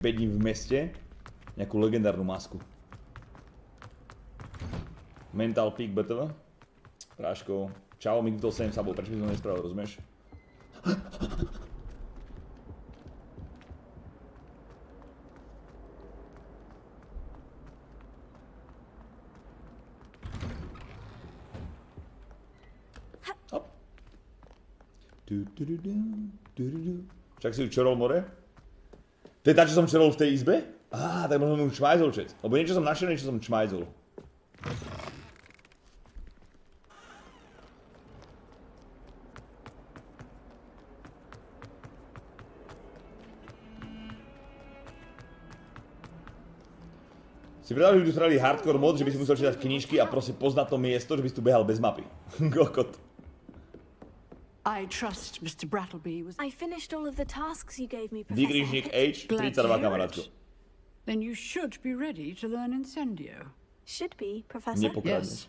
5 dní v meste nejakú legendárnu masku. Mental Peak BTV. Práško. Čau, Migdol 7 sabol, prečo by som nespravil, rozumieš? Hop. Však si ju čorol more? To je tá, čo som čorol v tej izbe? Á, tak možno mu čmajzol čet. Lebo niečo som našiel, niečo som čmajzol. Si predal, že by tu spravili hardcore mod, že by si musel čítať knižky a proste poznať to miesto, že by si tu behal bez mapy. Kokot. I trust Mr. Brattleby was... I finished all of the tasks you gave me, Professor. Výkričník H, 32 kamarátko. Then you should be ready to learn Incendio. Should be, Professor. Yes.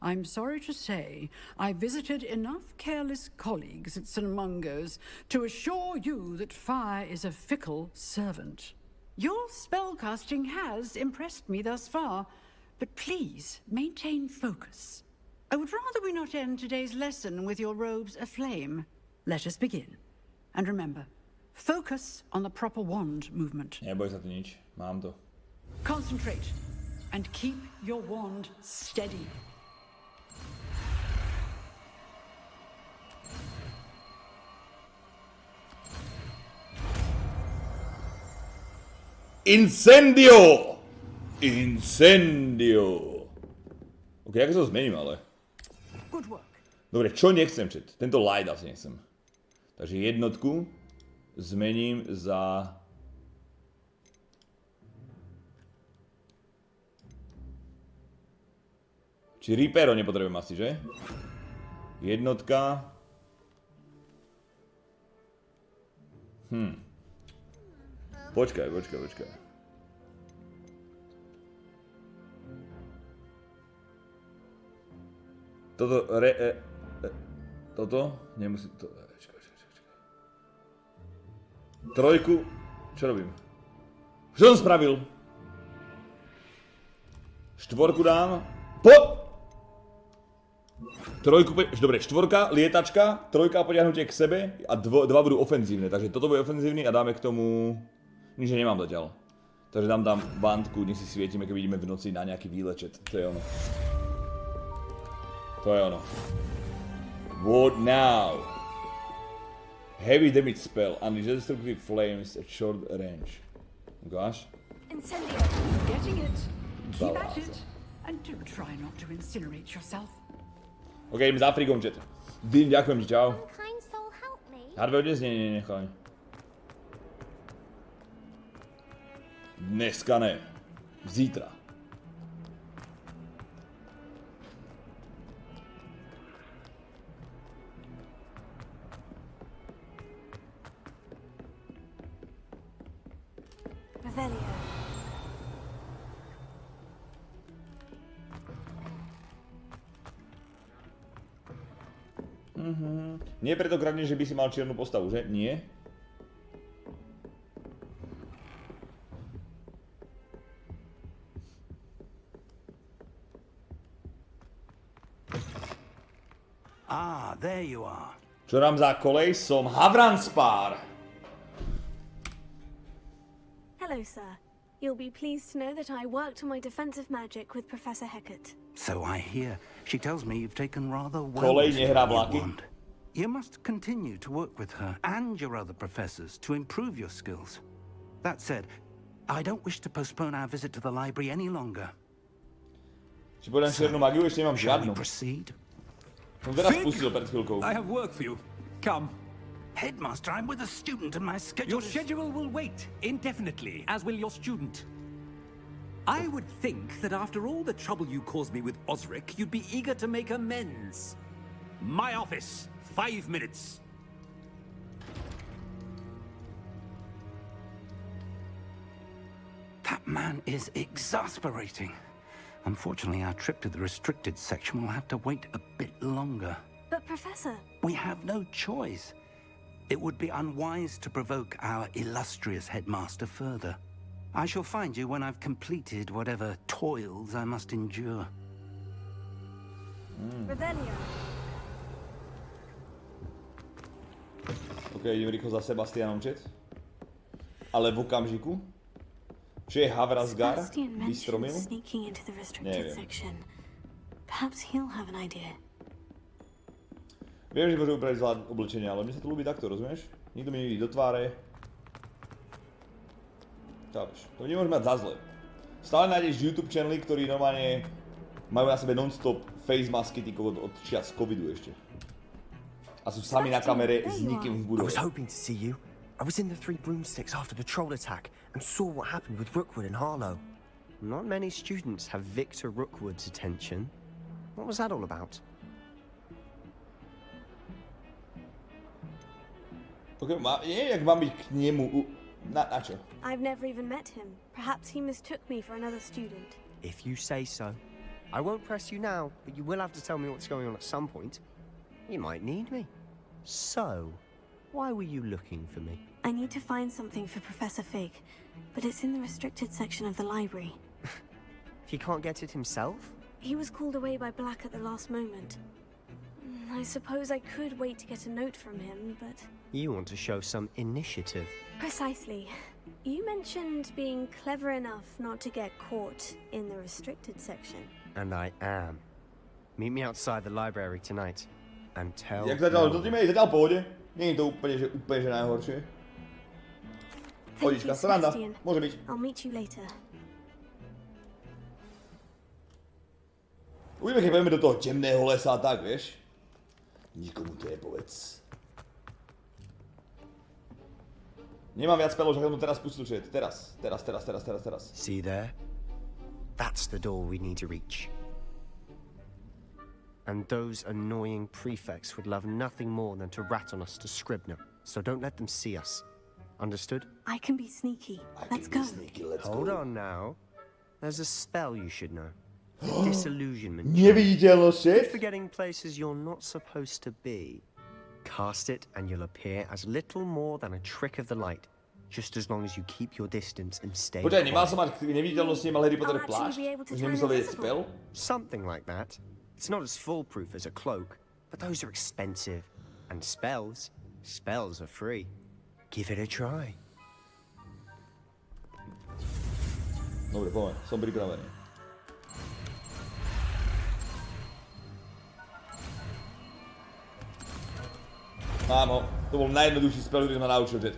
I'm sorry to say, I visited enough careless colleagues at St. Mungo's to assure you that fire is a fickle servant. Your spellcasting has impressed me thus far, but please maintain focus. I would rather we not end today's lesson with your robes aflame. Let us begin. And remember, focus on the proper wand movement. Neboj sa to nič, mám to. Concentrate and keep your wand steady. Incendio! Incendio! Ok, ako sa to zmením, ale... Dobre, čo nechcem, chat? Tento light asi nechcem. Takže jednotku zmením za... Či Reapero nepotrebujem asi, že? Jednotka... Počkaj. Toto? Nemusím to... Čakaj. Trojku... Čo robím? Čo som spravil? Štvorku dám... Trojku... Dobre, štvorka, lietačka, trojka potiahnutie k sebe a dva budú ofenzívne. Takže toto bude ofenzívny a dáme k tomu... Nič nemám zatiaľ. Takže dám bandku, nech si svietime, keď vidíme v noci na nejaký výlečet. To je ono. What now? Heavy damage spell. Unleash destructive flames at short range. Gosh. Incendio. Getting it. Keep at it. And do try not to incinerate yourself. Ok, ideme za Afrikom, chat. Dým, ďakujem ti, čau. Kind soul help me. Hardware dnes? Nie, chalani. Dneska ne. Zítra. Revelio. Nie preto kradne, že by si mal čiernu postavu, že? Nie? There you are. Čo dám za kolej? Som Havranspár. Hello, sir. You'll be pleased to know that I worked on my defensive magic with Professor Hecat. So I hear. She tells me you've taken rather well Kolej nehrá to your vlaky. wand. You must continue to work with her and your other professors to improve your skills. That said, I don't wish to postpone our visit to the library any longer. Či podám čiernu magiu? Ešte nemám Shall we žiadnu. proceed? Som teraz spustil pred chvíľkou. I have work for you. Come. Headmaster, I'm with a student and my schedule Your schedule will wait indefinitely, as will your student. I would think that after all the trouble you caused me with Osric, you'd be eager to make amends. My office, 5 minutes. That man is exasperating. Unfortunately, our trip to the restricted section will have to wait a bit longer. But, Professor... We have no choice. It would be unwise to provoke our illustrious headmaster further. I shall find you when I've completed whatever toils I must endure. Revelio. OK, idem rýchlo za Sebastianom, čet. Ale v okamžiku. Či je Havrazgar vystromil? Sneaking into the restricted section. Perhaps he'll have an idea. Viem, že môžem upraviť zvlád oblečenia, ale mne sa to ľúbi takto, rozumieš? Nikto mi nevidí do tváre. Chápeš, to nemôžem mať za zle. Stále nájdeš YouTube channely, ktorí normálne majú na sebe non-stop face masky od čias covidu ešte. A sú sami na kamere s nikým v budove. I was hoping to see you. I was in the Three Broomsticks after the troll attack and saw what happened with Rookwood and Harlow. Not many students have Victor Rookwood's attention. What was that all about? Ok, nie jak mám byť k nemu, na čo? I've never even met him. Perhaps he mistook me for another student. If you say so. I won't press you now, but you will have to tell me what's going on at some point. You might need me. So, why were you looking for me? I need to find something for Professor Fig, but it's in the restricted section of the library. He can't get it himself? He was called away by Black at the last moment. I suppose I could wait to get a note from him, but... You want to show some initiative. Precisely. You mentioned being clever enough not to get caught in the restricted section. And I am. Meet me outside the library tonight. And tell... Jak zatiaľ, to tým je zatiaľ v pohode. Nie je to úplne, že najhoršie. Chodička, sranda, môže byť. I'll meet you later. Uvidíme, keď pôjdeme do toho temného lesa a tak, vieš. Nikomu to nepovedz. Nemám viac spelov, že som to teraz pustil, že teraz. See there? That's the door we need to reach. And those annoying prefects would love nothing more than to rat on us to Scribner. So don't let them see us. Understood? I can be sneaky. Let's go. Hold on now. There's a spell you should know. The disillusionment. Neviditeľnosť, Good for getting places you're not supposed to be. Cast it and you'll appear as little more than a trick of the light. Just as long as you keep your distance and stay Počkaj, nemal quiet. som mať neviditeľnosť, nemal Harry Potter plášť? Už nemusel vedieť spell? Something like that. It's not as foolproof as a cloak, but those are expensive. And spells are free. Give it a try. Dobre, poďme, som pripravený. Mám ho, to bol najjednoduchší spell, ktorý som ma naučil, Jet.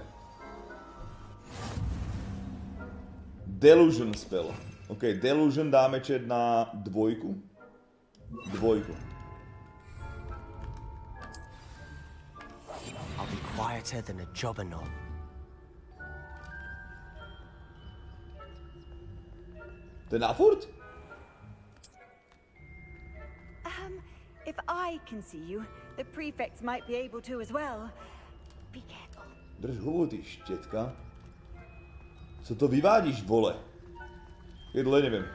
Delusion spell. OK, Delusion dáme Jet na dvojku. I'll be quieter than a jobberknoll. To je na furt? If I can see you, the prefects might be able to as well. Be careful. Drž hubu, ty štětka. Co to vyvádíš, vole? Jedle nevím.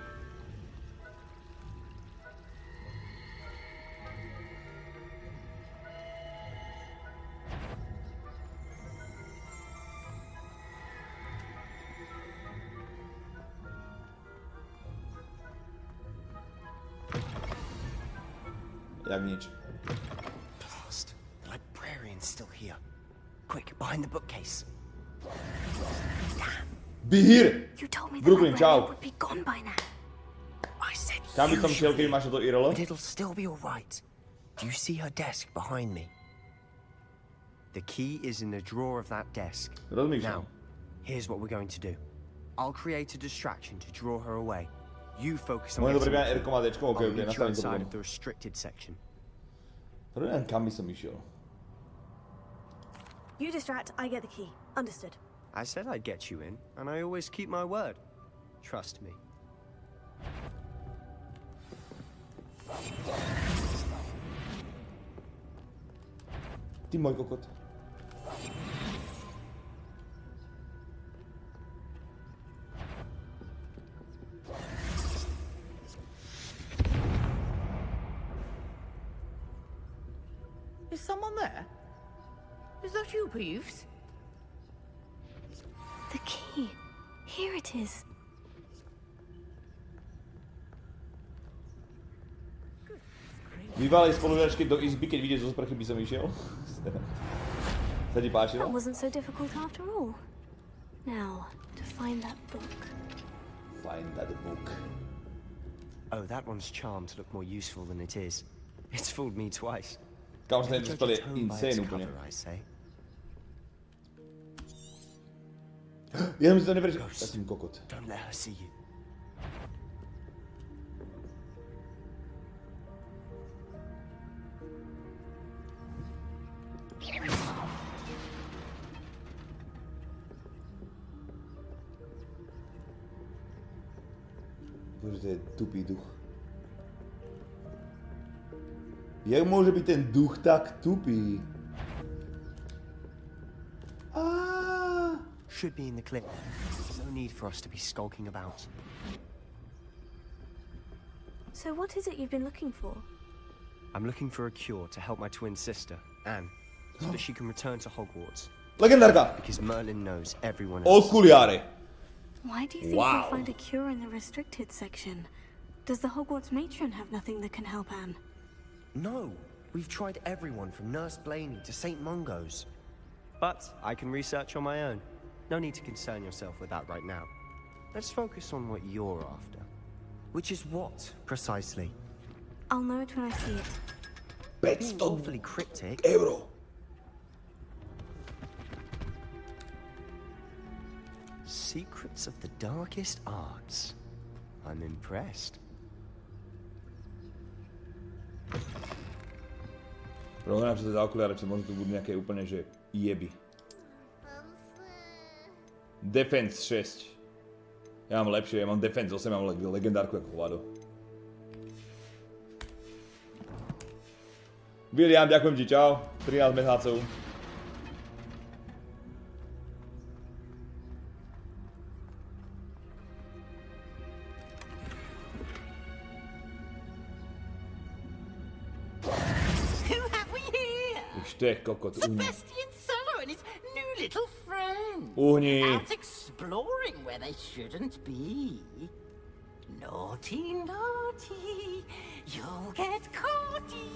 Jak nič. Blast. The librarian's still here. Quick, behind the bookcase. Be here! You told me the Brooklyn, librarian ciao. would be gone by now. I said Kam by som šiel, keď usually, máš to IRL? but it'll still be all right. Do you see her desk behind me? The key is in the drawer of that desk. Rozmýšľam. Now, here's what we're going to do. I'll create a distraction to draw her away. You focus on Môžem to getting prebiehať R-kom a D-čkom? OK, I'll OK, meet you nastavím to outside potom. of the restricted section. Prvý kam by som išiel? You distract, I get the key. Understood. I said I'd get you in, and I always keep my word. Trust me. Ty môj kokot. Is someone there? Is that you, Peeves? The key. Here it is. Bývalej spolužačky do izby, keď vyjde zo sprchy, by som išiel. Sa ti páčilo? That wasn't so difficult after all. Now, to find that book. Find that book. Oh, that one's charmed to look more useful than it is. It's fooled me twice. Kamož, ten Judge spell je a tome by its insane úplne. cover, I say. Ja som si to neprečítal. Ja som kokot. Don't let her see you. Bože, to je tupý duch. Jak môže byť ten duch tak tupý? Should be in the clip. There's no need for us to be skulking about. So what is it you've been looking for? I'm looking for a cure to help my twin sister, Anne, so that she can return to Hogwarts. Legendárka! Because Merlin knows everyone else. Okuliare! Why do you think Wow. we'll find a cure in the restricted section? Does the Hogwarts matron have nothing that can help Anne? No, we've tried everyone from Nurse Blaney to St. Mungo's. But I can research on my own. No need to concern yourself with that right now. Let's focus on what you're after. Which is what, precisely? I'll know it when I see it. Being awfully cryptic. Euro! Secrets of the darkest arts. I'm impressed. Problém, čo to je za okuliare, čo možno tu budú nejaké úplne, že jeby. Defense 6. Ja mám lepšie, ja mám Defense 8, mám legendárku ako hovado. William, ďakujem ti, čau. 13 mesiacov. Who have we here? Už to je kokot, uhni. Sebastian Solo and his new little friend. Uhni. Out exploring where they shouldn't be. Naughty, naughty, you'll get caughty.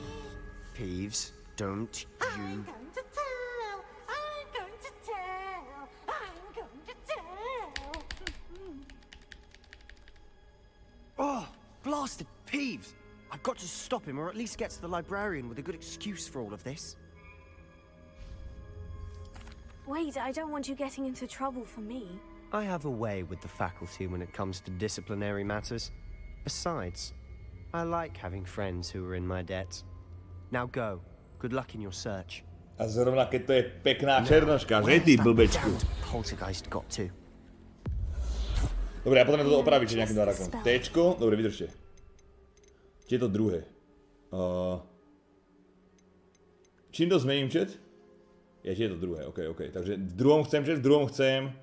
Peeves, don't I'm you... going to tell, I'm going to tell, I'm going to tell. Oh, blasted Peeves! I've got to stop him, or at least get to the librarian with a good excuse for all of this. Wait, I don't want you getting into trouble for me. I have a way with the faculty when it comes to disciplinary matters. Besides, I like having friends who are in my debt. Now go. Good luck in your search. A zrovna keď to je pekná černoška, že ty blbečku. Damned poltergeist got to. Dobre, ja potrebujem toto opraviť, či nejakým dárakom. Téčko, dobre, vydržte. Či je to druhé? Čím to zmením, chat? Ja, či je to druhé, ok. Takže v druhom chcem, chat, v druhom chcem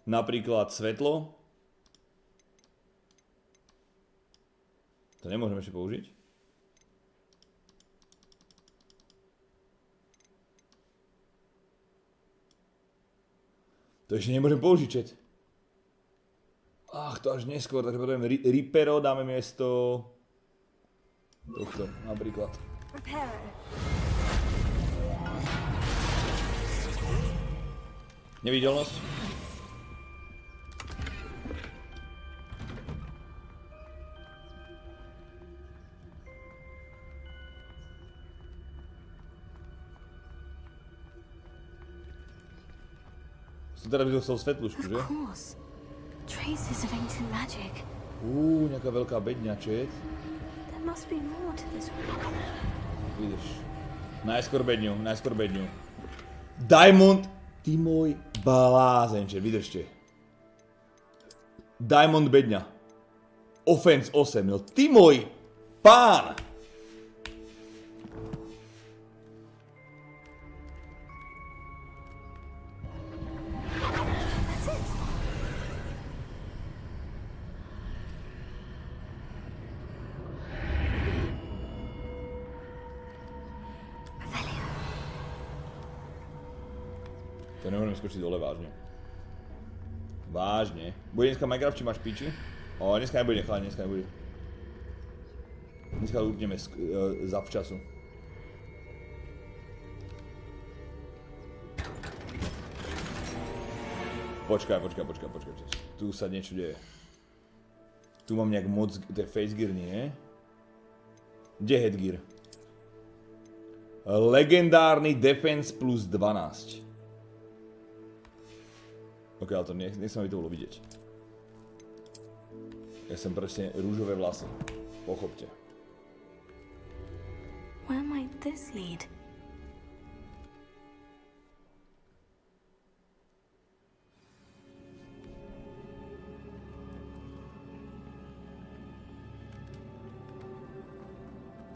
napríklad svetlo. To nemôžeme ešte použiť. To ešte nemôžem použiť, chat. Ach, to až neskôr, takže potrebujeme Ripero, dáme miesto tohto, napríklad. Neviditeľnosť. Teraz by som chcel svetlušku, že? Of course. Traces of ancient magic. Nejaká veľká bedňa, chat. There must be more to this room. Vidíš. Najskôr bedňu. Diamond, ty môj blázen, chat, vydržte. Diamond bedňa. Offense 8, no ty môj pán! To nemôžem skočiť dole, vážne. Vážne. Bude dneska Minecraft, či máš píči? Dneska nebude, chalani, dneska nebude. Dneska lútneme zavčasu. Počkaj. Tu sa niečo deje. Tu mám nejak moc, to je face gear, nie? Kde je headgear? Legendárny defense plus 12. Ok, ale to nech sa mi to bolo vidieť. Ja som presne rúžové vlasy. Pochopte. Where might this lead?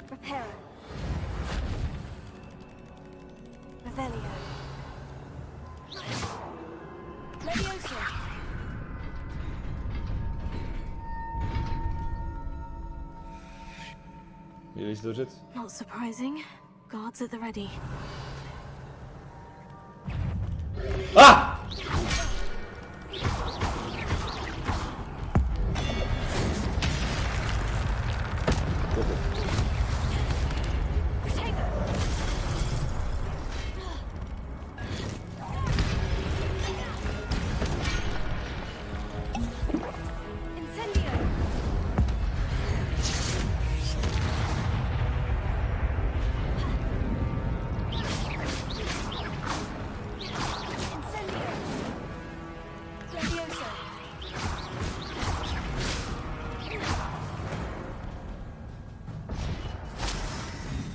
Repairer. Revelio. Leviosa. Videli si to řec? Not surprising. Guards at the ready. Ah!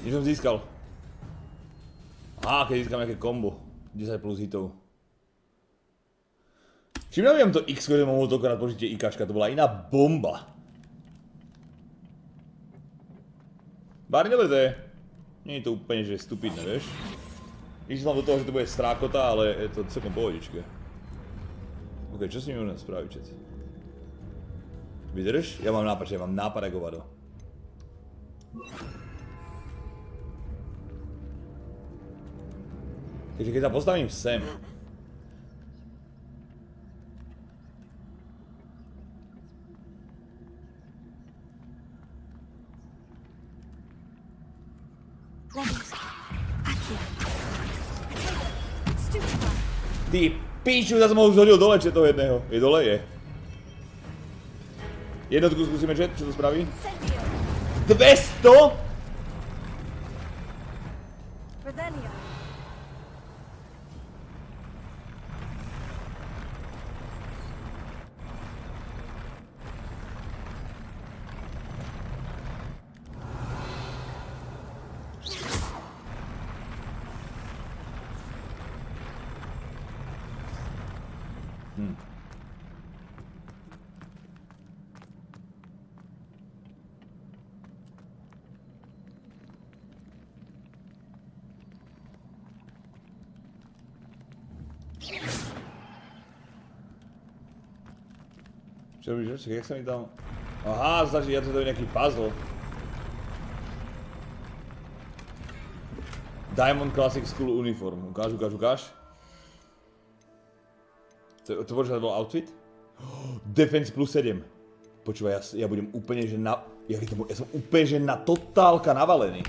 Nič som získal. Keď získam nejaké kombo. 10 plus hitov. Čím navíjam to X, že mám mohol toľkokrát použiť IKčka, to bola iná bomba. Bárne dobre to je. Nie je to úplne, že stupidné, vieš. Išiel som do toho, že to bude strákota, ale je to celkom pohodičke. Ok, čo s nimi môžem spraviť, všetci? Vydrž? Ja mám nápad, ako hovado. Takže keď sa postavím sem... Ty píču, ja som ho už hodil dole, če toho jedného. Je dole? Je. Jednotku skúsime, čo to spraví? 200? Čo robíš, čo? Jak sa mi tam... Aha, značí, ja to je nejaký puzzle. Diamond Classic School Uniform. Ukáž. To počkaj, to bol outfit? Defense plus 7. Počúvaj, ja budem úplne, že na... Ja som úplne, že na totálka navalený.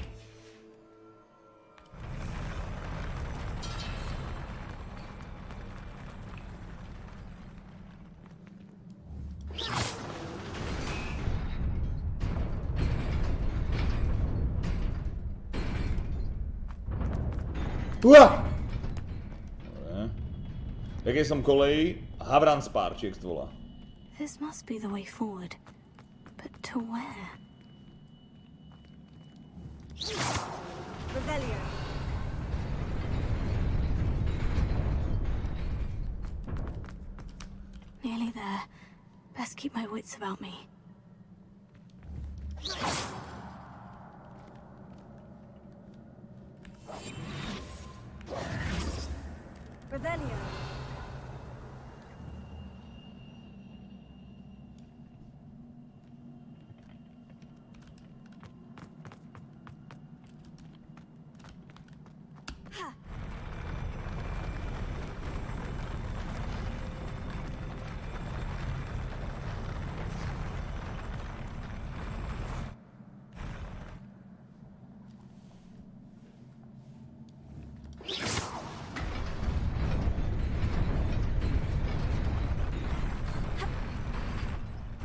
Dobre. Jaký som koleji? Havrans Spar, či jak to volá. This must be the way forward. But to where? Revelio. Nearly there. Best keep my wits about me. Revelio.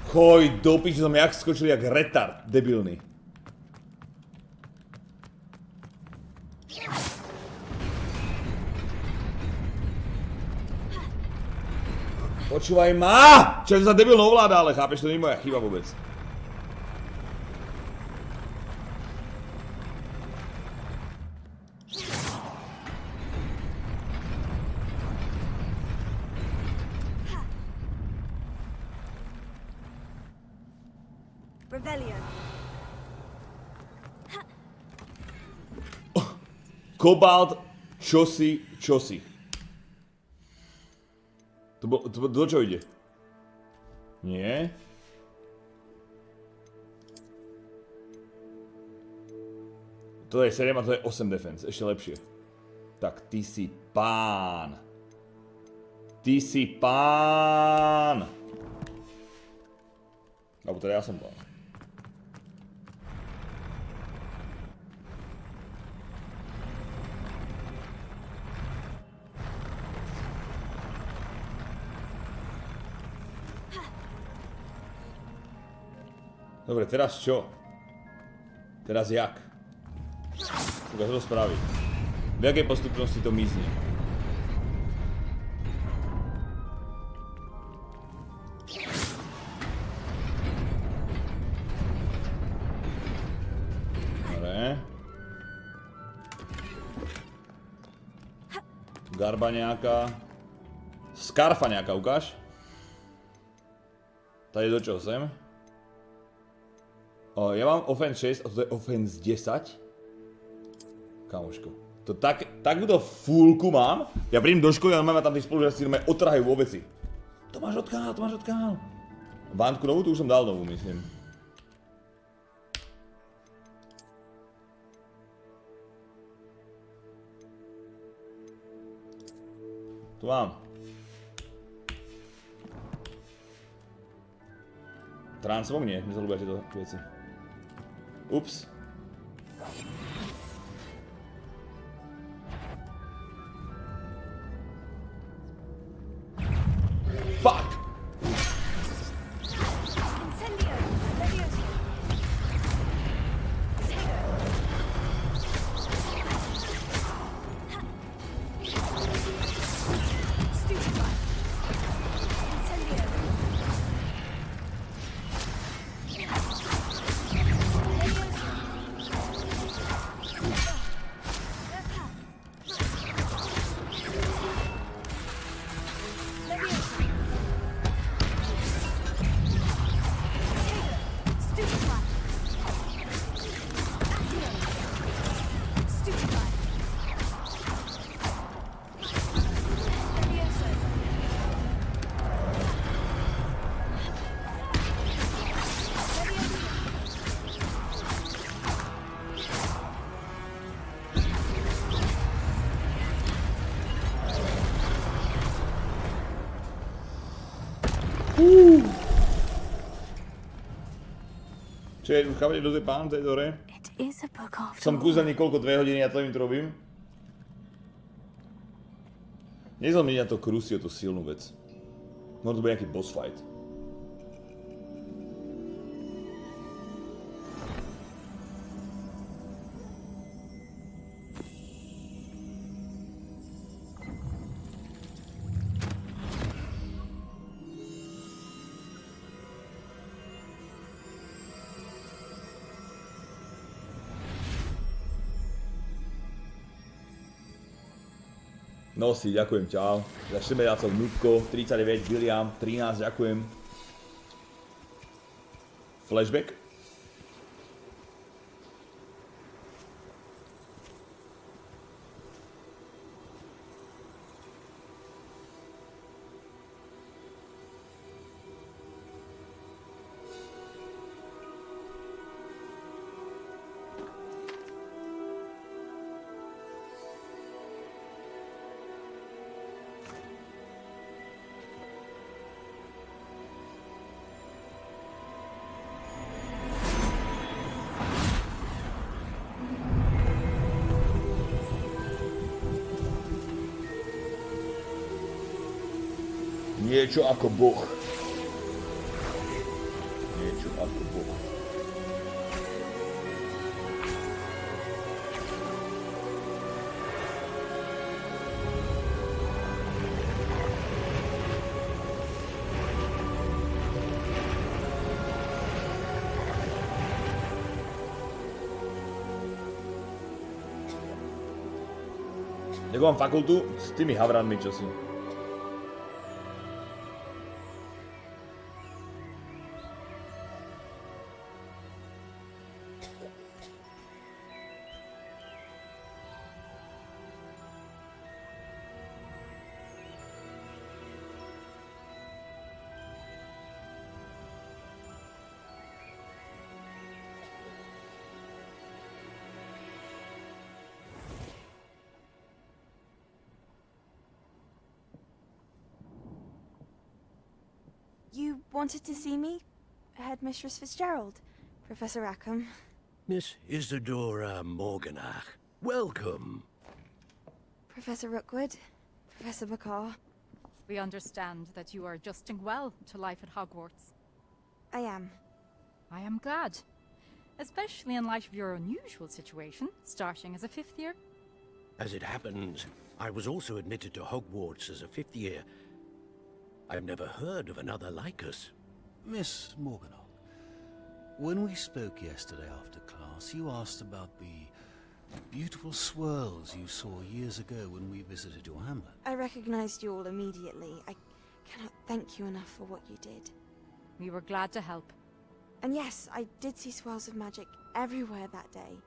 Choj, do piči, som jak skočil jak retard, debilný. Počúvaj ma! Čo sa debilno ovláda, ale chápeš, to nie je moja chyba vôbec. Revelio. Kobalt, čosi. Do čo ide? Nie? To je 7 a to je 8 defense, ešte lepšie. Tak, ty si pán. Ty si pán. Alebo teda ja som pán. Dobre, teraz čo? Teraz jak? Ukáž to spraviť. V jakej postupnosti to mizne? Dobre. Garba nejaká. Skarfa nejaká, ukáž? Tady do čoho sem? Ja mám offense 6 a to je offense 10. Kamoško. To takúto fullku mám. Ja prídem do školy a mám tam tí spolužiaci otrhajú vo veci. To máš odkiaľ. Bandku novú, tu už som dal novú, myslím. Tu mám. Transmog nie, mi sa ľúbia tieto veci. Ups. Fuck! Čiže už chápete, kto to je pán v tej dore? Som kúzelník koľko, 2 hodiny, ja to im to robím. Nezlomí na to Crucio, tú silnú vec. Možno to bude nejaký boss fight. No si, ďakujem, čau. Za 4 mediacov Nutko, 39, William, 13, ďakujem. Flashback. Niečo ako Boh. Ako boh. Jako mám fakultu s tými havranmi, čo si. You wanted to see me? Headmistress Fitzgerald, Professor Rackham. Miss Isadora Morganach, welcome. Professor Rookwood, Professor McCaw. We understand that you are adjusting well to life at Hogwarts. I am. I am glad. Especially in light of your unusual situation, starting as a 5th year. As it happens, I was also admitted to Hogwarts as a 5th year. I've never heard of another like us. Miss Morganach, when we spoke yesterday after class, you asked about the beautiful swirls you saw years ago when we visited your hamlet. I recognized you all immediately. I cannot thank you enough for what you did. We were glad to help. And yes, I did see swirls of magic everywhere that day.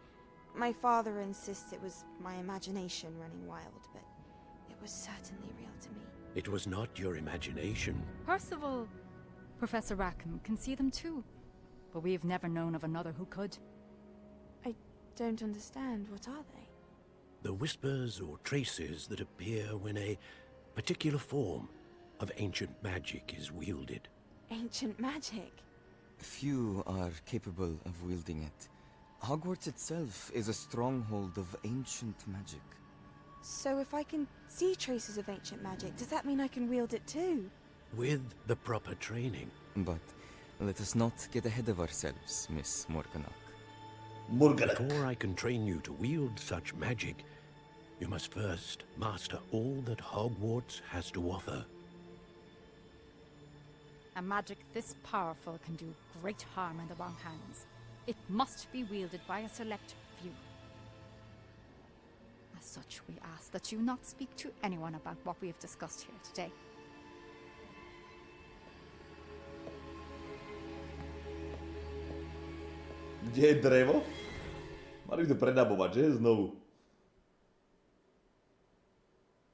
My father insists it was my imagination running wild, but it was certainly real to me. It was not your imagination. Percival, Professor Rackham can see them too. But we have never known of another who could. I don't understand. What are they? The whispers or traces that appear when a particular form of ancient magic is wielded. Ancient magic? Few are capable of wielding it. Hogwarts itself is a stronghold of ancient magic. So if I can see traces of ancient magic, does that mean I can wield it too? With the proper training. But let us not get ahead of ourselves, Miss Morganach. Before I can train you to wield such magic, you must first master all that Hogwarts has to offer. A magic this powerful can do great harm in the wrong hands. It must be wielded by a select few. As such, we ask that you not speak to anyone about what we have discussed here today. Kde je drevo? Mali by to predabovať, že? Znovu.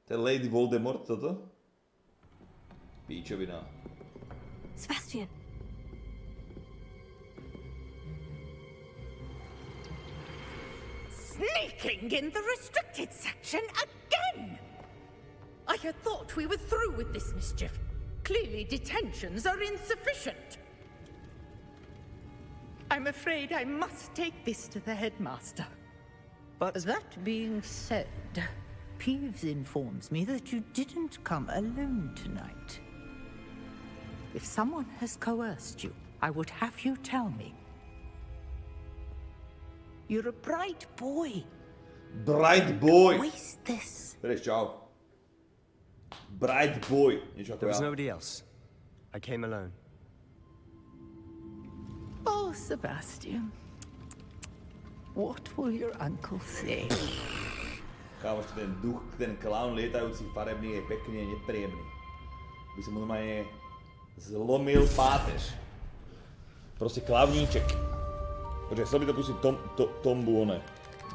To je Lady Voldemort, toto? Píčovina. Sebastian. Sneaking in the restricted section again! I had thought we were through with this mischief. Clearly detentions are insufficient. I'm afraid I must take this to the headmaster. But that being said, Peeves informs me that you didn't come alone tonight. If someone has coerced you, I would have you tell me. You're a bright boy. Bright boy! Waste this. Preč, čau. Bright boy. Niečo ako There was ja. nobody else. I came alone. Oh, Sebastian. What will your uncle say? Kámoš, ten duch, ten klaun lietajúci farebný je pekne nepríjemný. By som mu normálne zlomil pátež. Proste klavníček. Počkaj, chcel by to pustiť tombu one.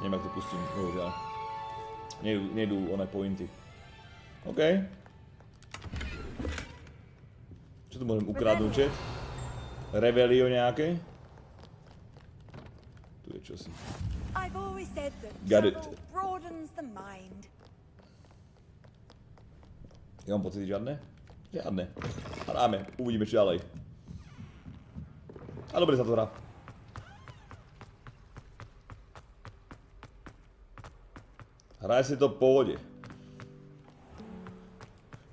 Neviem, ak to pustím, bohužiaľ. Nejdú one pointy. OK. Čo tu môžem ukradnúť, čet? Rebelio nejaké? Tu je čosi. I've always said that Got it. travel broadens the mind. Ja mám pocity žiadne? Žiadne. Hráme, uvidíme čo ďalej. A dobre sa to hrá. Hraj si to v pohode.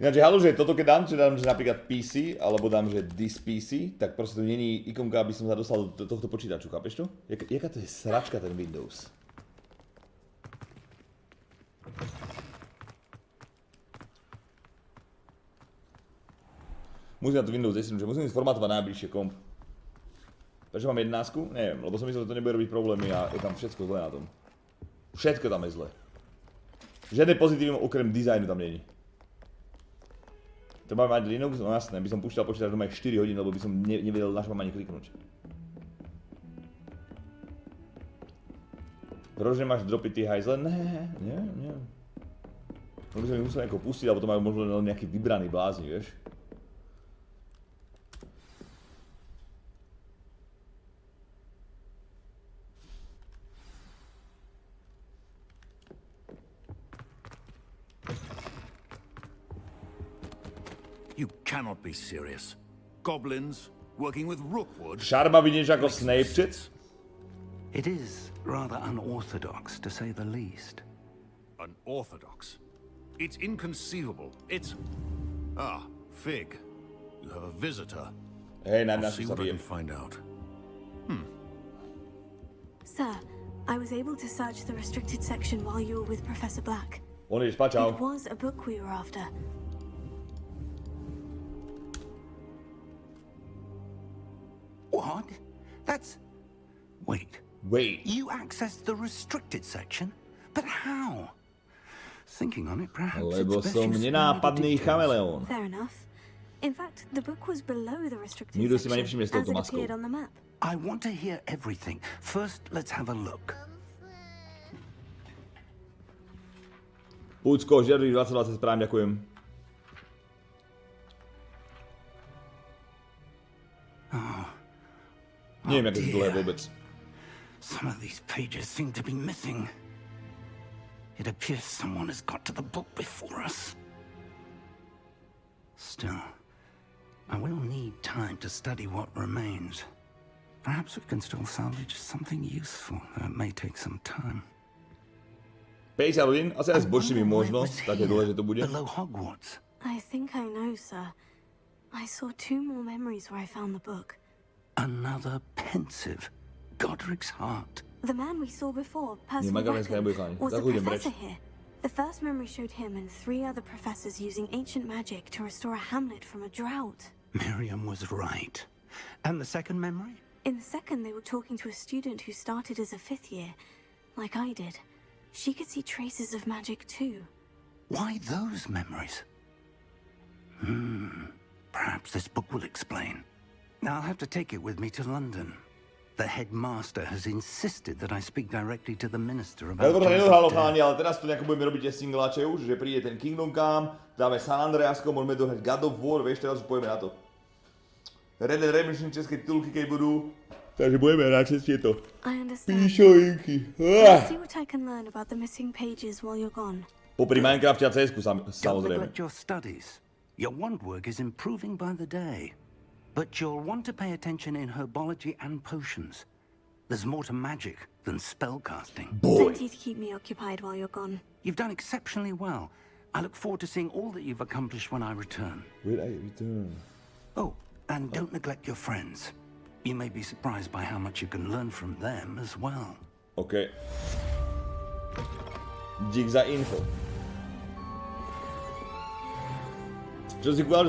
Ináč je halu, že toto keď dám, že napríklad PC, alebo dám, že this PC, tak proste to není ikonka, aby som sa dostal do tohto počítaču, chápeš to? Jaká to je sračka ten Windows? Musím na to Windows 10, že musím sformátovať najbližšie komp. Prečo mám 11? Neviem, lebo som myslel, že to nebude robiť problémy a je tam všetko zlé na tom. Všetko tam je zlé. Žiadne pozitívum okrem dizajnu tam není. Treba mať Linux? No jasné, by som púšťal počítač doma 4 hodín, lebo by som nevedel na čo mám ani kliknúť. Proč nemáš dropiť ty hajzle? Nie. No by som ich musel nejako pustiť, alebo to majú možno len nejaký vybraný blázni, vieš? You cannot be serious. Goblins working with Rookwood. Šarma by niečo ako Snapchat? It is rather unorthodox, to say the least. Unorthodox? It's inconceivable. It's... Ah, Fig. You have a visitor. Hey, I'll see what I can find out. Sir, I was able to search the restricted section while you were with Professor Black. On ideš, čau. It was a book we were after. What? That's... Wait. You accessed the restricted section? But how? Thinking on it, perhaps Lebo som nenápadný chameleón. Fair enough. In fact, the book was below the restricted Nikto si ma section nevšimne s as touto it maskou. appeared on the map. I want to hear everything. First, let's have a look. Púcko, žiadnych 2020 správne, ďakujem. Neviem, aké to dlhé vôbec. Some of these pages seem to be missing. It appears someone has got to the book before us. Still, I will need time to study what remains. Perhaps we can still salvage something useful, though it may take some time. 50 hodín? Asi aj s bočnými možno, také dlhé, že to bude. Below Hogwarts. I think I know, sir. I saw 2 more memories where I found the book. Another pensive. Godric's heart. The man we saw before, Nie, Percival Magalenska nebude Rackham, chrániť. was a Zakújdem professor preč. here. The first memory showed him and 3 other professors using ancient magic to restore a hamlet from a drought. Miriam was right. And the second memory? In the second, they were talking to a student who started as a 5th year, like I did. She could see traces of magic too. Why those memories? Perhaps this book will explain. I'll have to take it with me to London. The headmaster has insisted that I speak directly to the minister about... Ja to nedohralo chalani, ale teraz tu nejako budeme robiť tie singláče už, že príde ten Kingdom Come, dáme San Andreasko, môžeme dohrať God of War, vieš, teraz už pojeme na to. Red Dead Redemption české titulky, keď budú, takže budeme radšej tieto píšovinky. Let's see what I can learn about the missing pages while you're gone. Popri Minecrafte a CS-ku Don't samozrejme. neglect your studies. Your wand work is improving by the day. But you'll want to pay attention in herbology and potions. There's more to magic than spellcasting. Plenty to keep me occupied while you're gone. You've done exceptionally well. I look forward to seeing all that you've accomplished when I return. Will I return? Oh, and don't neglect your friends. You may be surprised by how much you can learn from them as well. OK. Dík za info. Čo si kúval?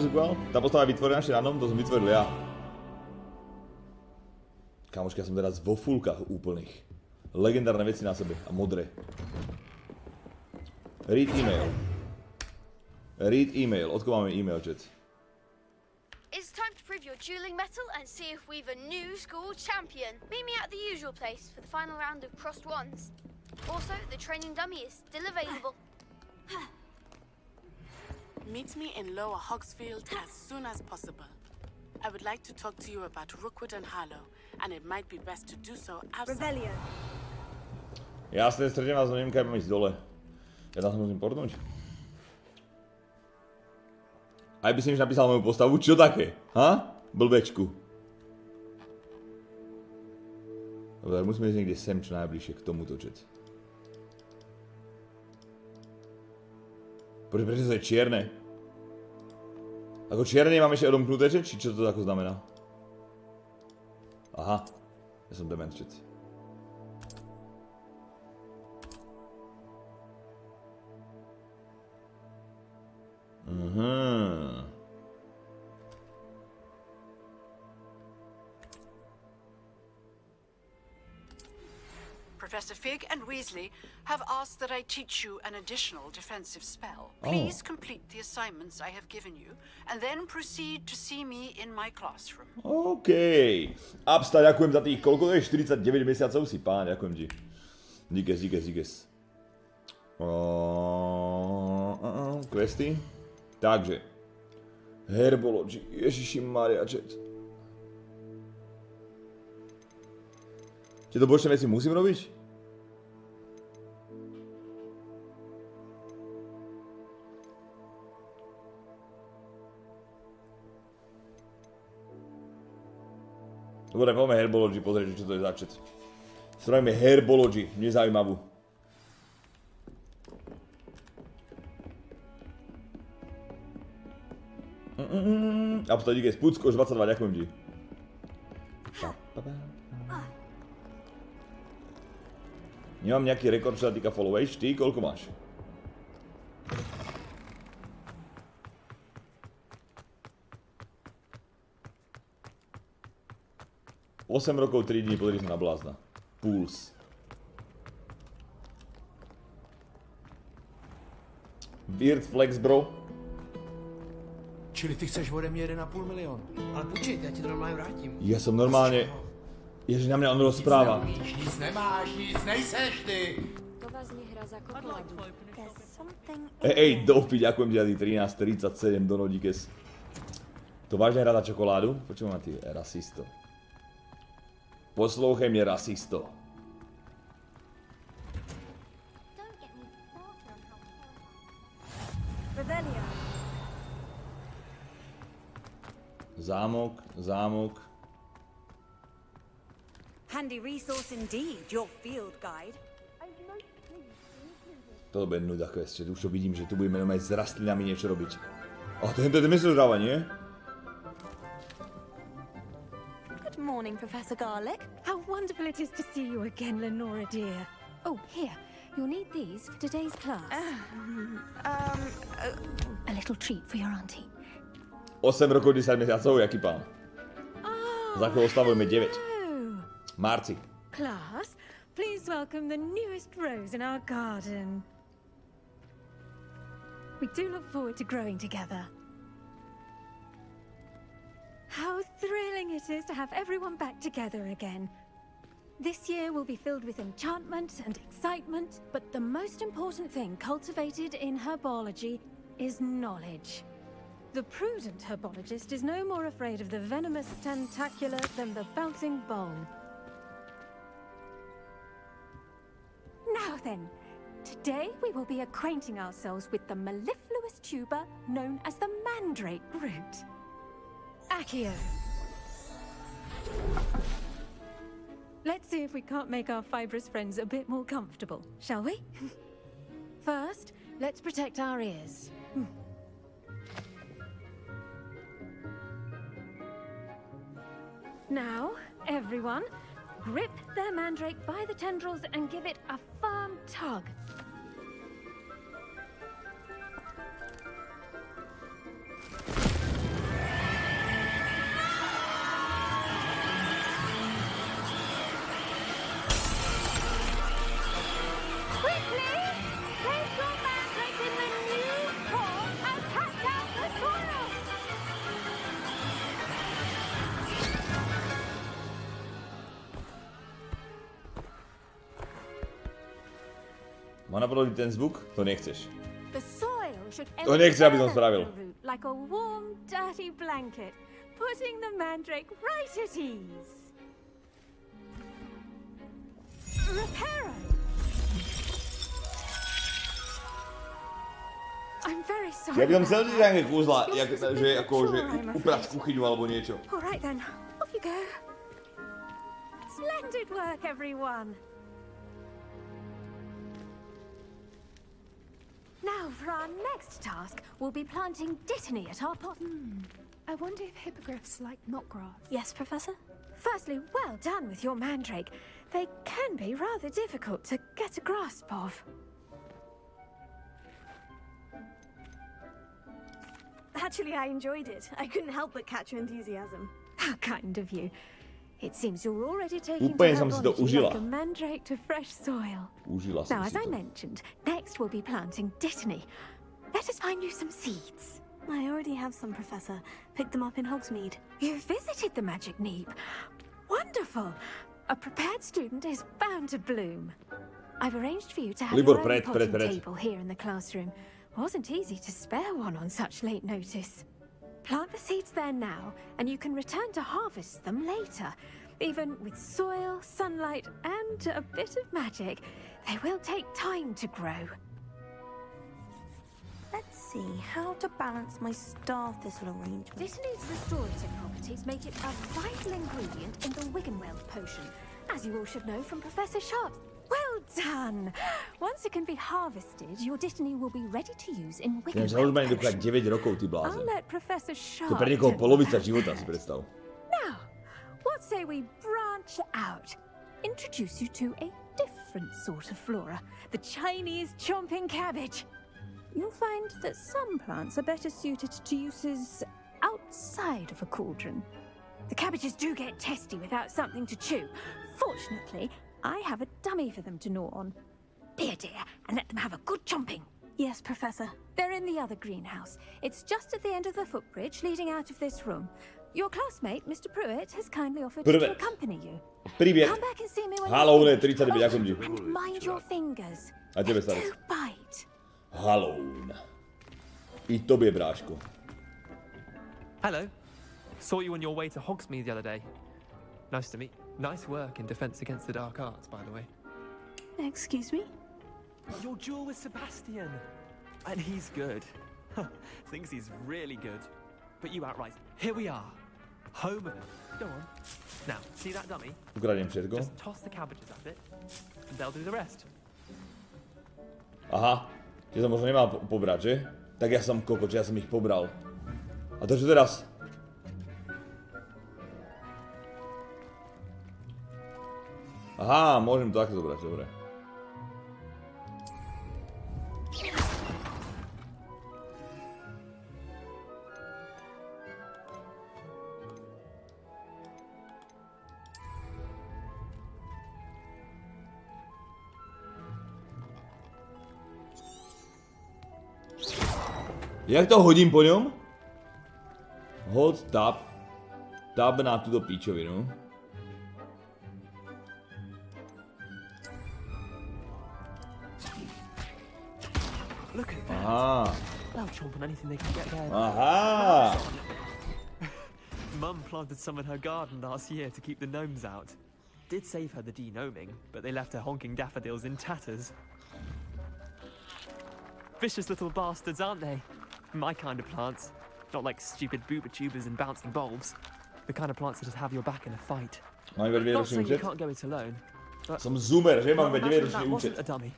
Tá postava je vytvorená ešte ránom, to som vytvoril ja. Kamoška, ja som teraz vo fullkách úplných. Legendárne veci na sebe a modré. Read email. Read email. Odkiaľ máme email, chat? It's time to prove your dueling mettle and see if we've a new school champion. Meet me at the usual place for the final round of crossed wands. Also, the training dummy is still available. Meet me in Lower Hogsfield as soon as possible. I would like to talk to you about Rookwood and Harlow, and it might be best to do so outside. Revelio. Jasné, stretnem vás, no neviem, kam ísť dole. Ja tam sa musím pornúť. Aj by si už napísal moju postavu, čo také? Ha? Blbečku. Dobre, musíme ísť niekde sem čo najbližšie k tomuto, chat. Prečo to je čierne? Ako čierne mám ešte odomknuté, či čo to ako znamená? Aha, ja som dement všetci. Professor Fig and Weasley have asked that I teach you an additional defensive spell. Please complete the assignments I have given you, and then proceed to see me in my classroom. OK. Absta, ďakujem za tých, koľko to je? 49 mesiacov si, pán, ďakujem ti. Díkes. Questy. Takže. Herbology. Ježiši Maria, chat. Tieto bočné veci musím robiť? Dobre, poďme Herbology, pozrieť, čo to je za chat. Spravíme Herbology, nezaujímavú. A potom díky, Spucko, už 22, ďakujem ti. Nemám nejaký rekord, čo sa týka followage, ty koľko máš? Osem rokov, 3 dní, podri sa na blázna. Puls. Weird flex, bro. Čili ty chceš ode mě 1,5 milionu. Ale počkej, já ti to normálně vrátím. Ja som normálne... Ježiš, na mňa on rozpráva. Nic nemáš, nic nejseš ty. To vlastně hra za kokládu. Ej, dopi, ďakujem ti za tých 13,37 do nodíkes. To vážne hra na čokoládu? Počujem ma ty, rasisto. Poslouchej mě, rasisto. Zámok. Handy resource indeed, your field guide. To bude nuda quest, že už to vidím, že tu budeme normálne s rastlinami niečo robiť. A to je mysložráva, nie? Good morning, Professor Garlick. How wonderful it is to see you again, Lenora dear. Oh, here. You'll need these for today's class. A little treat for your auntie. 8 rokov, 10 mesiacov, jaký pán? Za chvíľu oslavujeme 9. Marci. Class, please welcome the newest rose in our garden. We do look forward to growing together. How thrilling it is to have everyone back together again. This year will be filled with enchantment and excitement, but the most important thing cultivated in herbology is knowledge. The prudent herbologist is no more afraid of the venomous tentacular than the bouncing bulb. Now then, today we will be acquainting ourselves with the mellifluous tuber known as the mandrake root. Accio. Let's see if we can't make our fibrous friends a bit more comfortable, shall we? First, let's protect our ears. Now, everyone, grip their mandrake by the tendrils and give it a firm tug. Quickly! Place your mandrake in the new core and cut down the soil! Má napadnúť ten zvuk? To nechceš. The soil should To nechce, aby som spravil. like a warm, dirty blanket, putting the mandrake right at ease. Reparo! I'm very sorry. Ja by som chcel nejaké kúzla, You're že akože I'm uprať afraid. kuchyňu alebo niečo. All right then, off you go. Splendid work, everyone. Now, for our next task, we'll be planting dittany at our pot. I wonder if hippogriffs like knotgrass. Yes, Professor? Firstly, well done with your mandrake. They can be rather difficult to get a grasp of. Actually, I enjoyed it. I couldn't help but catch your enthusiasm. How kind of you. It seems you're already taking Úplně jsem si to užila. like a mandrake to fresh soil. Užila Now, jsem as si I to. mentioned, next we'll be planting dittany. Let us find you some seeds. I already have some, Professor. Picked them up in Hogsmeade. You visited the Magic Neep. Wonderful. A prepared student is bound to bloom. I've arranged for you to have Libor, your own pred. potting table here in the classroom. Wasn't easy to spare one on such late notice. Plant the seeds there now, and you can return to harvest them later. Even with soil, sunlight, and a bit of magic, they will take time to grow. Let's see how to balance my star thistle arrangement. Dittany's restorative properties make it a vital ingredient in the Wiggenweld potion, as you all should know from Professor Sharp's. Well done! Once it can be harvested, your dittany will be ready to use in Ináč Wiggenweld už má potion. 9 rokov, ty blázen. I'll let Professor To Sharp je pre niekoho do polovica that. života, si predstav. Now, what say we branch out? Introduce you to a different sort of flora, the Chinese chomping cabbage. You'll find that some plants are better suited to uses outside of a cauldron. The cabbages do get testy without something to chew. Fortunately, I have a dummy for them to gnaw on. Be a dear and let them have a good chomping. Yes, Professor. They're in the other greenhouse. It's just at the end of the footbridge leading out of this room. Your classmate, Mr. Pruitt, has kindly offered to Pruitt. accompany you. Privet. Come back and see me when Haló, you're ne, finished. 39, ďakujem ti. And mind your fingers. A tebe, And starec. do bite. Halón. I tobie, bráško. Hello. Saw you on your way to Hogsmeade the other day. Nice to meet. Nice work in Defense Against the Dark Arts, by the way. Excuse me? Your duel with Sebastian. And he's good. Thinks he's really good. But you outright. Here we are. Home of... Go on. Now, see that dummy? Ukradnem všetko. Just toss the cabbages at it, and they'll do the rest. Aha, že som možno nemal pobrať, že? Tak ja som kokot, že ja som ich pobral. A to čo teraz? Aha, môžem to takto zobrať, dobre. Jak to hodím po ňom? Hold tab. Tab na túto píčovinu. Look at that. Aha. They'll chomp on anything they can get there. Aha. Mum planted some in her garden last year to keep the gnomes out. Did save her the de-gnoming, but they left her honking daffodils in tatters. Vicious little bastards, aren't they? My kind of plants. Not like stupid booba tubers and bouncing bulbs. The kind of plants that just have your back in a fight. Not saying you can't go it alone. But Som zoomer, že mám imagine 9-ročný that účet. wasn't a dummy.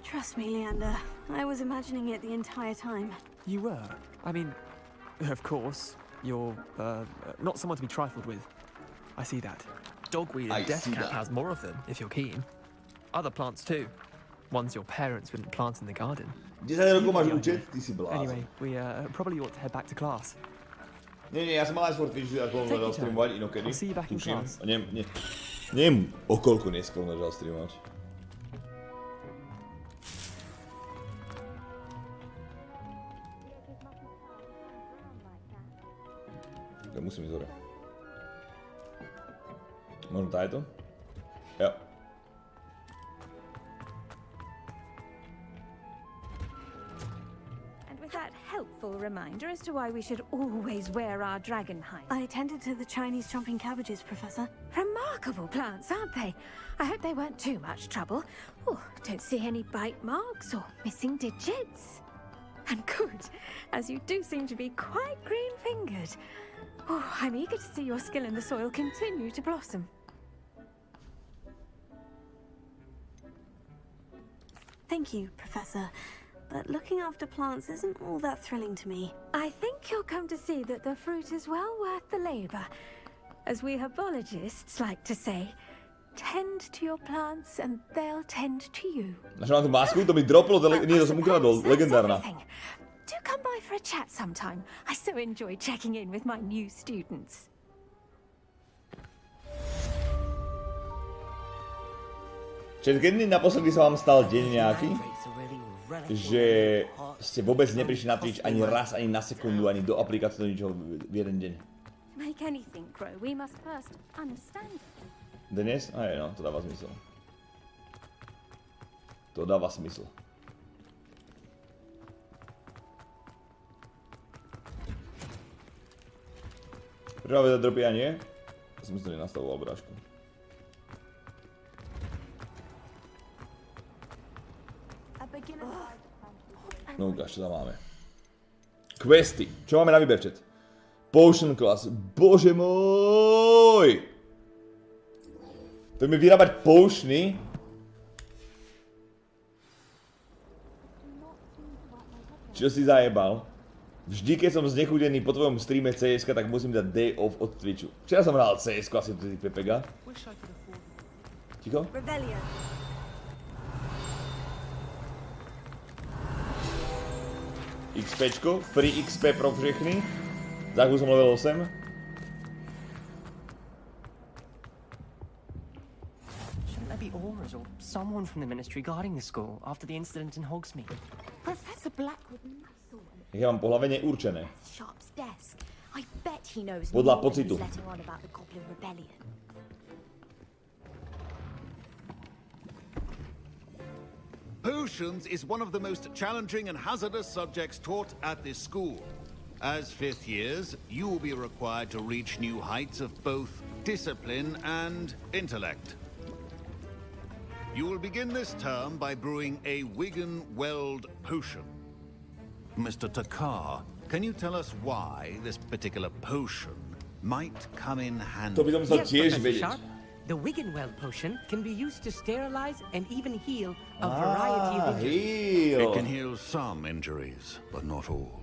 Trust me, Leander. I was imagining it the entire time. You were? I mean, of course, you're, not someone to be trifled with. I see that. Dogweed I and Death see Cat that. has more of them, if you're keen. Other plants too. Ones your parents wouldn't plant in the garden. 10 rokov máš You get the účet? Ty si blázen. Anyway, we probably ought to head back to class. Nie, ja som mal aj skôr týždeň, ako Take your začal streamovať time. inokedy. I'll see you back in Tuším. class. A neviem o koľko neskôr začal streamovať. Ja musím ísť hore. Možno táto? Jo. And with that helpful reminder as to why we should always wear our dragon hide. I attended to the Chinese chomping cabbages, Professor. Remarkable plants, aren't they? I hope they weren't too much trouble. Oh, don't see any bite marks or missing digits. And good, as you do seem to be quite green-fingered. Oh, I'm eager to see your skill in the soil continue to blossom. Thank you, Professor. But looking after plants isn't all that thrilling to me. I think you'll come to see that the fruit is well worth the labor. As we herbologists like to say, tend to your plants and they'll tend to you. Našla mám tú masku, to mi droplo, nie, to som ukradol, legendárna. Do come by for a chat sometime. I so enjoy checking in with my new students. Čiže kedy naposledy sa vám stal deň nejaký, že ste vôbec neprišli na Twitch ani raz, ani na sekundu, ani do aplikácie, do ničoho v jeden deň? Make anything grow, we must first understand it. Dnes? Aj no, to dáva zmysel. To dáva smysl. Prvá veda dropia nie? Ja som si to nenastavoval, brášku. No ukáž, čo tam máme. Questy. Čo máme na výber, chat? Potion class. Bože môj! Poďme vyrábať potiony. Čo si zajebal? Vždy, keď som znechudený po tvojom streame CS-ka, tak musím dať day off od Twitchu. Včera som hral CS-ku, asi tu si Pepega. Ticho? XPčko, free XP pro všechny. Za chvíľu som level 8. Shouldn't there be auras or someone from the ministry guarding the school after the incident in Hogsmeade? Professor Blackwood Ja mám po hlave neurčené. Sharp's desk. I bet he knows Podľa more than pocitu. he's letting on about the Goblin Rebellion. Potions is one of the most challenging and hazardous subjects taught at this school. As fifth years, you will be required to reach new heights of both discipline and intellect. You will begin this term by brewing a Wigan Weld potion. Mr. Takar, can you tell us why this particular potion might come in handy? Yes, Professor Sharp. The Wiggenweld potion can be used to sterilize and even heal a variety of injuries. It can heal some injuries, but not all.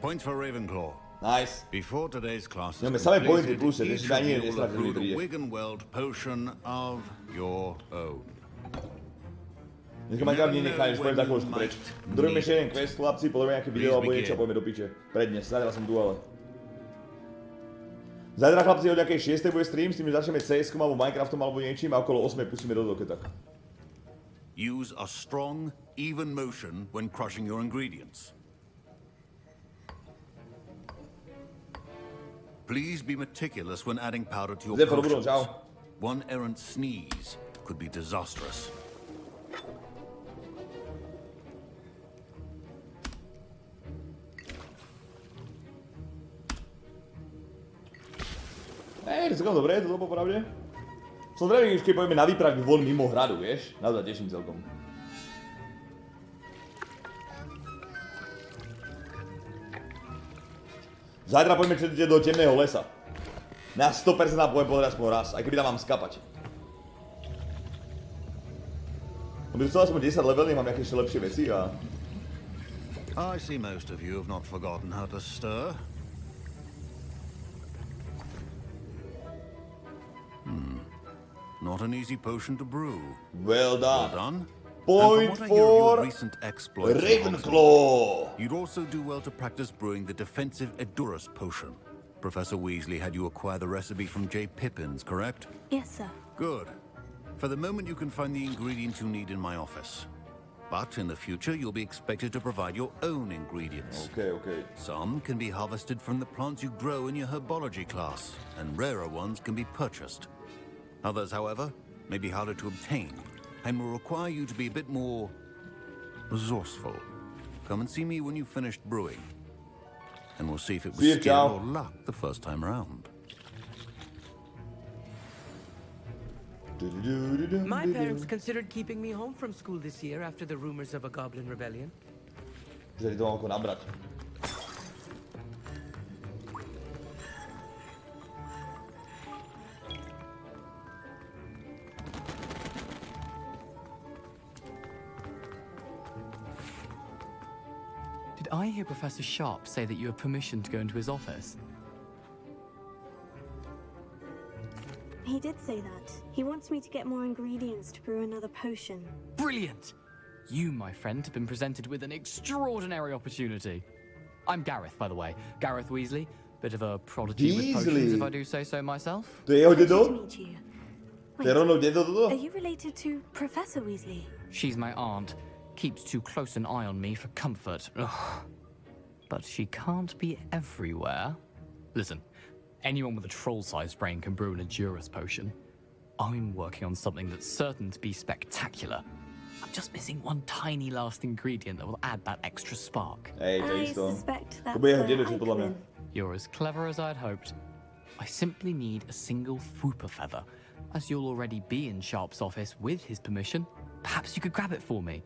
Points for Ravenclaw. Nice. Before today's class No, is my samé completed, pointy plus, each než of ani you will have brewed a nestrafili. Wiggenweld potion of your own. Dneska ma ďalej nenechali, už poviem takú už preč. Druhým ešte jeden quest, chlapci, podľa nejaké video alebo niečo, poďme do piče. Prednes, zajtra som tu ale. Zajtra chlapci o nejakej 6. bude stream, s tým začneme CS-kom alebo Minecraftom alebo niečím a okolo 8. pustíme do doketak. Use a strong, even motion when crushing your ingredients. Please be meticulous when adding powder to your potions. One errant sneeze could be disastrous. Hej, to celkom dobré, toto popravde. Som zrejme, keď pojeme na výpravy von mimo hradu, vieš? Na to teším celkom. Zajtra pojeme do temného lesa. Na 100% nám poviem pozrieť aspoň raz, aj keby tam mám skapať. By som aspoň 10 levelný, mám nejaké ešte lepšie veci a... I see most of you have not forgotten how to stir. Not an easy potion to brew. Well done. Well done. Point And from what I hear of your for recent exploits in Ravenclaw. Hogsmeade, you'd also do well to practice brewing the defensive Edurus potion. Professor Weasley had you acquire the recipe from J. Pippin's, correct? Yes, sir. Good. For the moment, you can find the ingredients you need in my office. But in the future, you'll be expected to provide your own ingredients. Okay. Some can be harvested from the plants you grow in your herbology class, and rarer ones can be purchased. Others, however, may be harder to obtain, and will require you to be a bit more resourceful. Come and see me when you've finished brewing, and we'll see if it was skill or luck the first time around. My parents considered keeping me home from school this year after the rumors of a Goblin Rebellion. Chceli to mám ako nabrať. I hear Professor Sharp say that you have permission to go into his office? He did say that. He wants me to get more ingredients to brew another potion. Brilliant! You, my friend, have been presented with an extraordinary opportunity. I'm Gareth, by the way. Gareth Weasley. Bit of a prodigy with potions, if I do say so myself. To je jeho dědo? To meet you. To je rovnou dědo toto? Are you related to Professor Weasley? She's my aunt. Keeps too close an eye on me for comfort. Ugh. But she can't be everywhere. Listen, anyone with a troll-sized brain can brew an Endurance potion. I'm working on something that's certain to be spectacular. I'm just missing one tiny last ingredient that will add that extra spark. Hej, to je I isto. suspect that's To bude jeho where dědo, I podľa come mňa. in. You're as clever as I'd hoped. I simply need a single Fooper feather. As you'll already be in Sharp's office with his permission, perhaps you could grab it for me.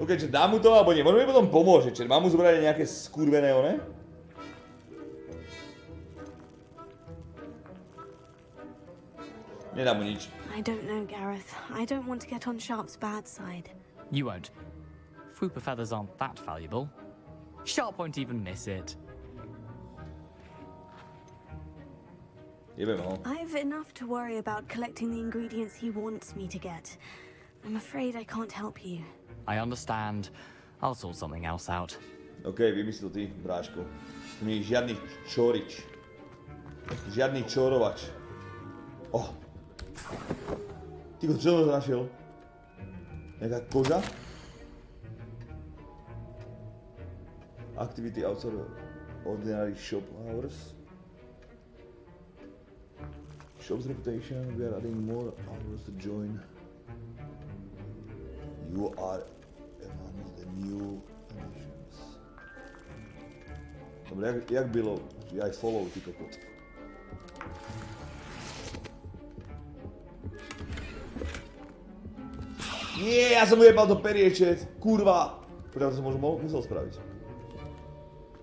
OK, čiže dám mu to, alebo nie. Možno mi potom pomôže, čiže mám mu zobrať nejaké skurvené, one? Nedám mu nič. I don't know, Gareth. I don't want to get on Sharp's bad side. You won't. Fooper feathers aren't that valuable. Sharp won't even miss it. Jebem ho. I've enough to worry about collecting the ingredients he wants me to get. I'm afraid I can't help you. I understand. I'll sort something else out. OK, vymysli to ty, bráško. To nie je žiadny čorič. Žiadny čorovač. Oh. Ty čo som našiel? Nejaká koža? Activity outside of ordinary shop hours. Shop's reputation, we are adding more hours to join. You are among the new additions. Dobre, jak bylo? Ja aj follow, ty kokot. Nie, ja som ujebal do periečet, kurva! Počkaj, to som možno musel spraviť.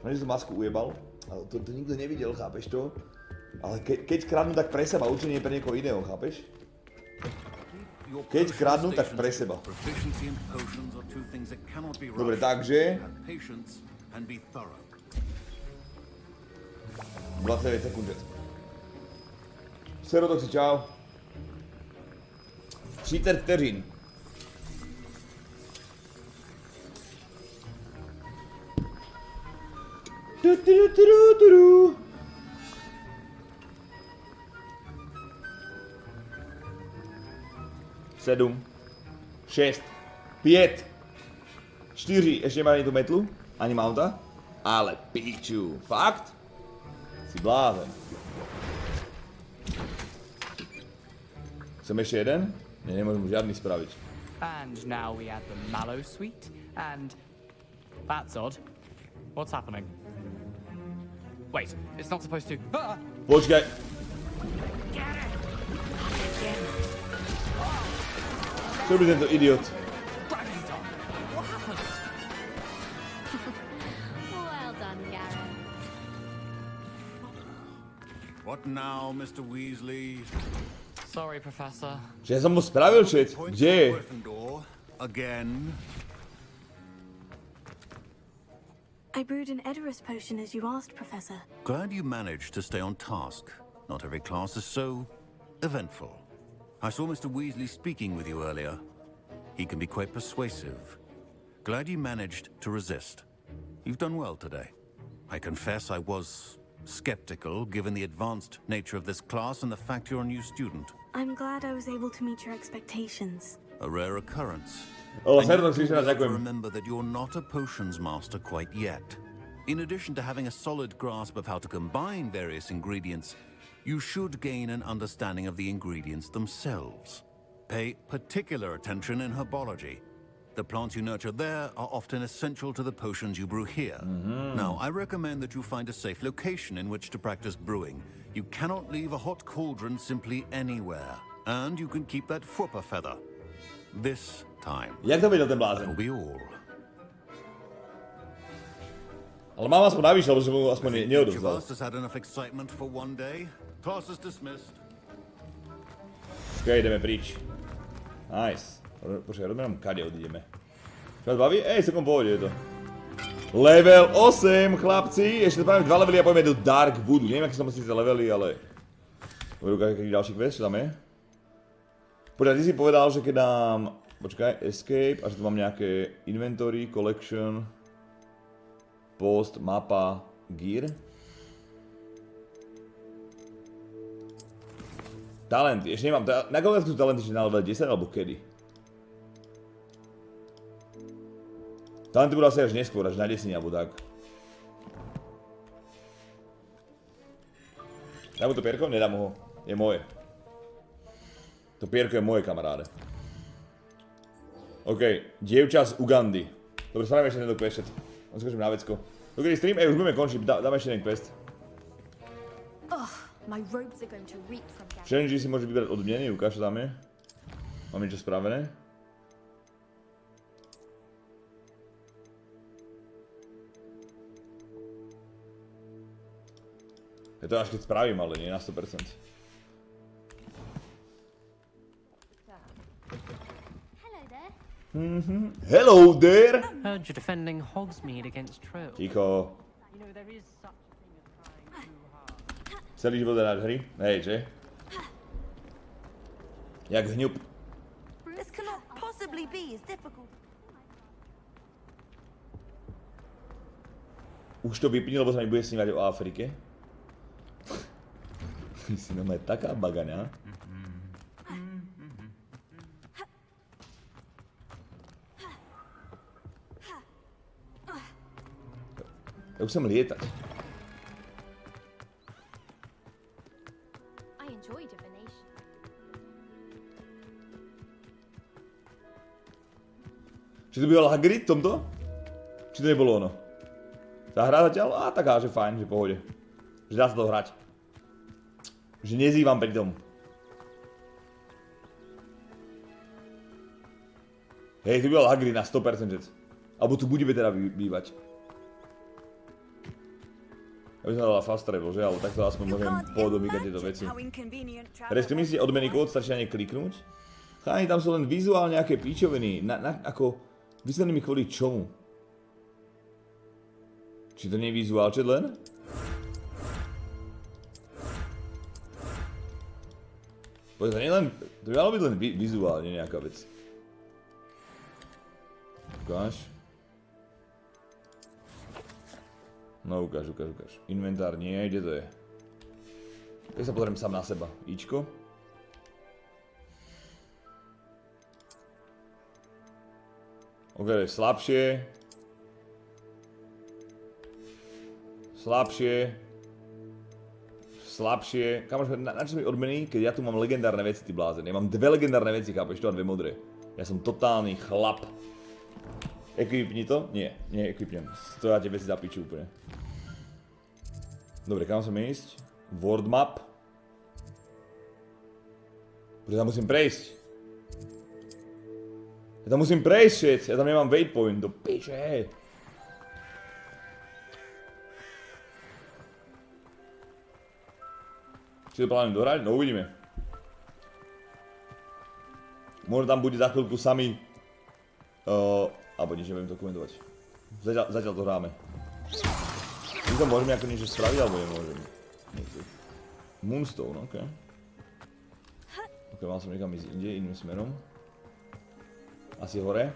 Že som masku ujebal, ale to nikto nevidel, chápeš to? Ale keď kradnú, tak pre seba, určite nie pre niekoho iného, chápeš? Keď kradnú, tak pre seba. Dobre, takže... 29 sekúnd. Serotoxi, čau. 30 vteřin. Sedm, 6, 5, 4, ešte nemá ani tú metlu, ani mounta, ale piču, fakt? Si blázen. Chcem ešte jeden? Nie, nemôžem žiadny spraviť. And now we add the mallow sweet, and... That's odd. What's happening? Wait, it's not supposed to... Ah! Počkaj. Čo by tento idiot? What happened? Well done, Gareth. What now, Mr. Weasley? Sorry, Professor. Že ja som mu spravil shit. Kde je? Again. I brewed an Edorus potion as you asked, Professor. Glad you managed to stay on task. Not every class is so eventful. I saw Mr. Weasley speaking with you earlier. He can be quite persuasive. Glad you managed to resist. You've done well today. I confess I was skeptical, given the advanced nature of this class and the fact you're a new student. I'm glad I was able to meet your expectations. A rare occurrence. Oh, And you have to remember that you're not a potions master quite yet. In addition to having a solid grasp of how to combine various ingredients, you should gain an understanding of the ingredients themselves. Pay particular attention in herbology. The plants you nurture there are often essential to the potions you brew here. Now, I recommend that you find a safe location in which to practice brewing. You cannot leave a hot cauldron simply anywhere. And you can keep that Fooper feather. This time. Jak to vedel ten blázen? That'll be all. Ale mám aspoň navyše, lebo že mu aspoň neodovzdal. Has had enough excitement for one day. Class is dismissed. OK, ideme preč. Nice. Počkaj, robíme nám kade odídeme. Čo vás baví? Celkom pohode je to. Level 8, chlapci. Ešte spravíme 2 levely a pojeme do Dark Woodu. Neviem, aké som síce levely, ale... Uvedu kaký ďalší quest, čo tam je? Počkaj, ty si povedal, že keď dám... Počkaj, escape, a že tu mám nejaké inventory, collection, post, mapa, gear. Talenty, ešte nemám, na koľko sú talenty, ešte na level 10 alebo kedy? Talenty budú asi až neskôr, až na 10 alebo tak. Dám mu to pierko? Nedám ho. Je moje. To pierko je moje, kamaráde. OK, dievča z Ugandy. Dobre, spravíme ešte tento quest. Skočím na vecko. Dobrý stream, už budeme končiť, dáme ešte jeden quest. Challenge si môže vybrať odmeny, ukáž, čo tam je. Mám niečo spravené. Je to až keď spravím, ale nie na 100%. Hello there! Heard you're defending Hogsmeade against trolls. Ticho. You know, there is such a thing as trying too hard. Celý život hráč hry? Hej, že? Jak hňup. This cannot possibly be as difficult. Už to vypni, lebo sa mi bude snívať o Afrike. Ty si normálne taká bagaňa. Ja už chcem lietať. Či to býval Hagrid v tomto? Či to nebolo ono? Tá hra zatiaľ? Taká, že fajn, že pohode. Že dá sa to hrať. Že nezývam pri tom. Hej, tu býval Hagrid na 100%. Alebo tu budeme teda bývať. Ja by som dala fast travel, že? Ale takto aspoň môžem podobíkať tieto veci. Reskrimí si odmeny kód, stačí na ne kliknúť. Cháni, tam sú len vizuálne nejaké píčoviny. Ako... Vysvetlí mi kvôli čomu? Či to nie je vizuál chat len? Poď to nie len... To by malo byť len vizuálne nejaká vec. Ukáž. No ukáž. Inventár nie, kde to je? Tak sa pozriem sám na seba. Ičko. OK, slabšie. Kamož, na čo mi odmeny, keď ja tu mám legendárne veci, ty blázen. Ja mám 2 legendárne veci, chápeš to, a 2 modré. Ja som totálny chlap. Equipni to? Nie, equipnem. To ja tie veci zapíču úplne. Dobre, kam som ísť? World map. Pretože tam musím prejsť. Ja tam musím prejsť, shit. Ja tam nemám waypoint, do piče. Či to plánujem dohrať? No uvidíme. Možno tam bude za chvíľku sami... alebo nič, nebudem to komentovať. Zatiaľ to hráme. My to môžeme ako niečo spraviť, alebo nemôžeme? Moonstone, ok. Ok, mal som niekam ísť inde, iným smerom. Asi hore.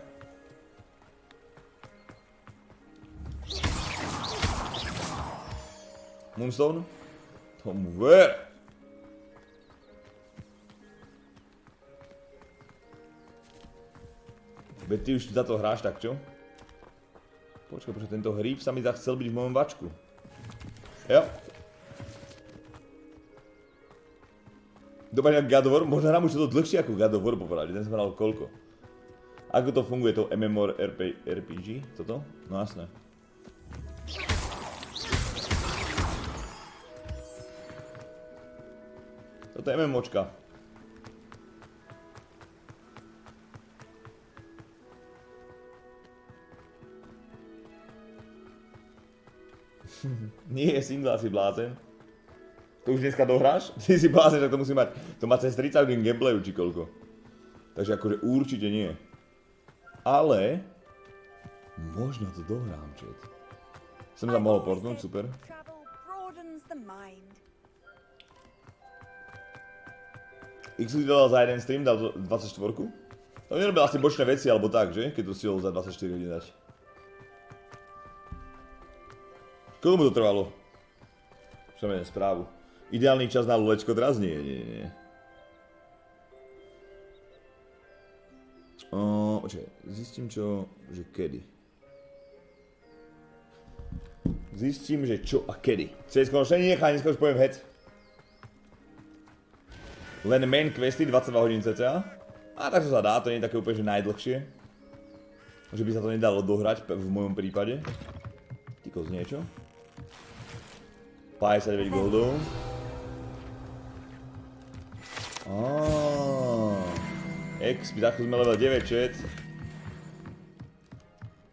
Moonstone? Tomu ver! Veď ty už za to hráš, tak čo? Počkaj, tento hríb sa mi zachcel byť v mojom vačku. Jo. Dobre, jak God of War, možno hrám už to dlhšie ako God of War popravde, ten som hral koľko. Ako to funguje, to MMORPG, toto? No jasné. Toto je MMOčka. Nie je single, asi blázen. To už dneska dohráš? Ty si blázne, že to musí mať. To má cez 30 hodín gameplayu, či koľko. Takže akože určite nie. Ale... možno to dohrám, chat. Som sa mohol portnúť, super. X si dal za jeden stream, dal 24. To nerobil asi bočné veci, alebo tak, že? Keď to stihol za 24 hodín dať. Koľko mu to trvalo? Čo menej správu. Ideálny čas na lulečko teraz nie. Počkaj, zistím čo, že kedy. Zistím, že čo a kedy. CSko už nenechá, dneska už poviem head. Len main questy 22 hodín cca. A tak to sa dá, to nie je také úplne že najdlhšie. Že by sa to nedalo dohrať v mojom prípade. Tykos niečo. 59 goldov. X, by takto sme level 9, chat.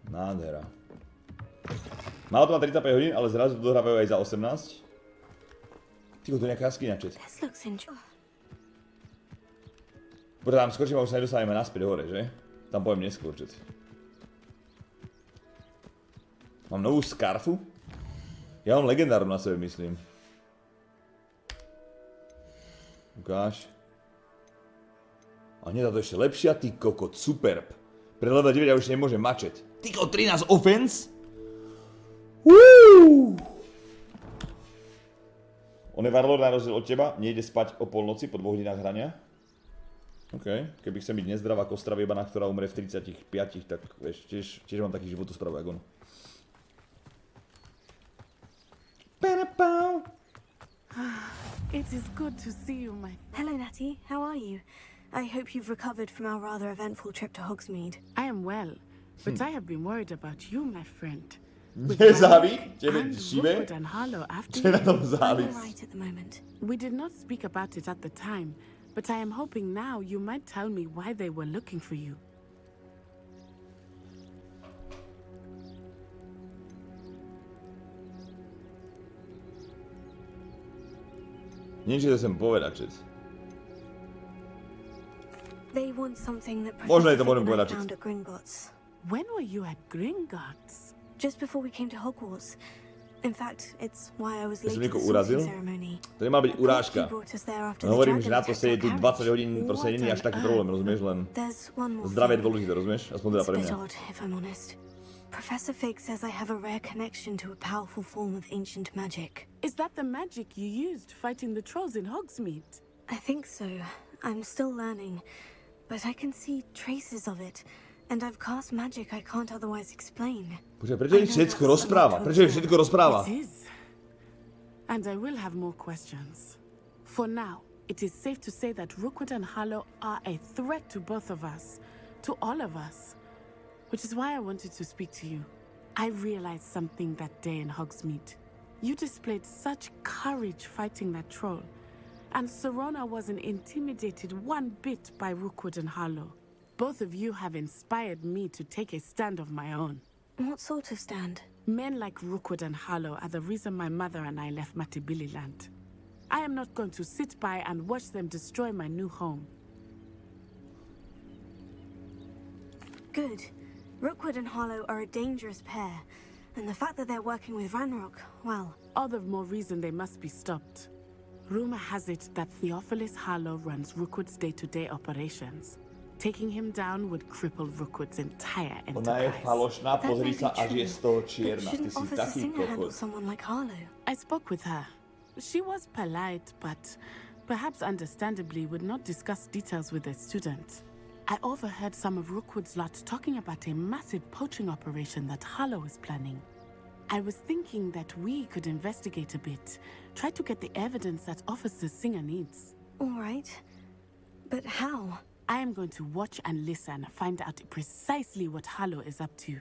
Nádhera. Malo to má 35 hodín, ale zrazu to dohrávajú aj za 18. Tyko, to je nejaká jaskyňa, chat. Poďme tam skočím a už sa nedostaneme naspäť hore, že? Tam poviem neskôr, chat. Mám novú skarfu? Ja mám legendárnu na sebe, myslím. Ukáž. A nie, táto ešte lepšia, ty kokot, superb. Pre level 9 ja už nemôžem mačet. Ty kokot, 13 offense? On je Warlord na rozdiel od teba, nejde spať o polnoci po 2 hodinách hrania. OK, keby chcem byť nezdravá kostra vyjebaná, ktorá umre v 35, tak vieš, tiež mám taký životospráv, jak on. It is good to see you, my... Hello, Natty. How are you? I hope you've recovered from our rather eventful trip to Hogsmeade. I am well, but I have been worried about you, my friend. Nezáví? Tebe šibe? And Harlow after Čo na tom závis? Right at the moment. We did not speak about it at the time, but I am hoping now you might tell me why they were looking for you. Niečo chcem povedať, čet. They want something that Možno je to Professor môžem Fig and I povedať, found čet. at Gringotts. When were you at Gringotts? Just before we came to Hogwarts. In fact, it's why I was Ja late som to niekoho the urazil? sorting ceremony. To nemá byť urážka. He brought us there after No the hovorím, dragon že na to attacked sedieť our tu 20 carriage. hodín proste není až taký problém, rozumieš? Len There's one more zdravie je thing. dôležité, rozumieš? Aspoň teda It's a pre bit mňa. odd, if I'm honest. Professor Fig says I have a rare connection to a powerful form of ancient magic. Is that the magic you used fighting the trolls in Hogsmeade? I think so. I'm still learning, but I can see traces of it. And I've cast magic I can't otherwise explain. Počkaj, prečo je všetko rozpráva? Prečo je všetko rozpráva? It is. And I will have more questions. For now, it is safe to say that Rookwood and Harlow are a threat to both of us. To all of us. Which is why I wanted to speak to you. I realized something that day in Hogsmeade. You displayed such courage fighting that troll. And Serona wasn't intimidated one bit by Rookwood and Harlow. Both of you have inspired me to take a stand of my own. What sort of stand? Men like Rookwood and Harlow are the reason my mother and I left Matabeleland. I am not going to sit by and watch them destroy my new home. Good. Rookwood and Harlow are a dangerous pair. And the fact that they're working with Ranrock, well... All the more reason they must be stopped. Rumor has it that Theophilus Harlow runs Rookwood's day-to-day operations. Taking him down would cripple Rookwood's entire Ona je enterprise. falošná, pozri sa, až je z toho čierna. Ty Shouldn't si Officer taký Singer handle kokot. someone like Harlow? I spoke with her. She was polite, but perhaps understandably would not discuss details with a student. I overheard some of Rookwood's lot talking about a massive poaching operation that Harlow is planning. I was thinking that we could investigate a bit, try to get the evidence that Officer Singer needs. All right. But how? I am going to watch and listen, find out precisely what Harlow is up to.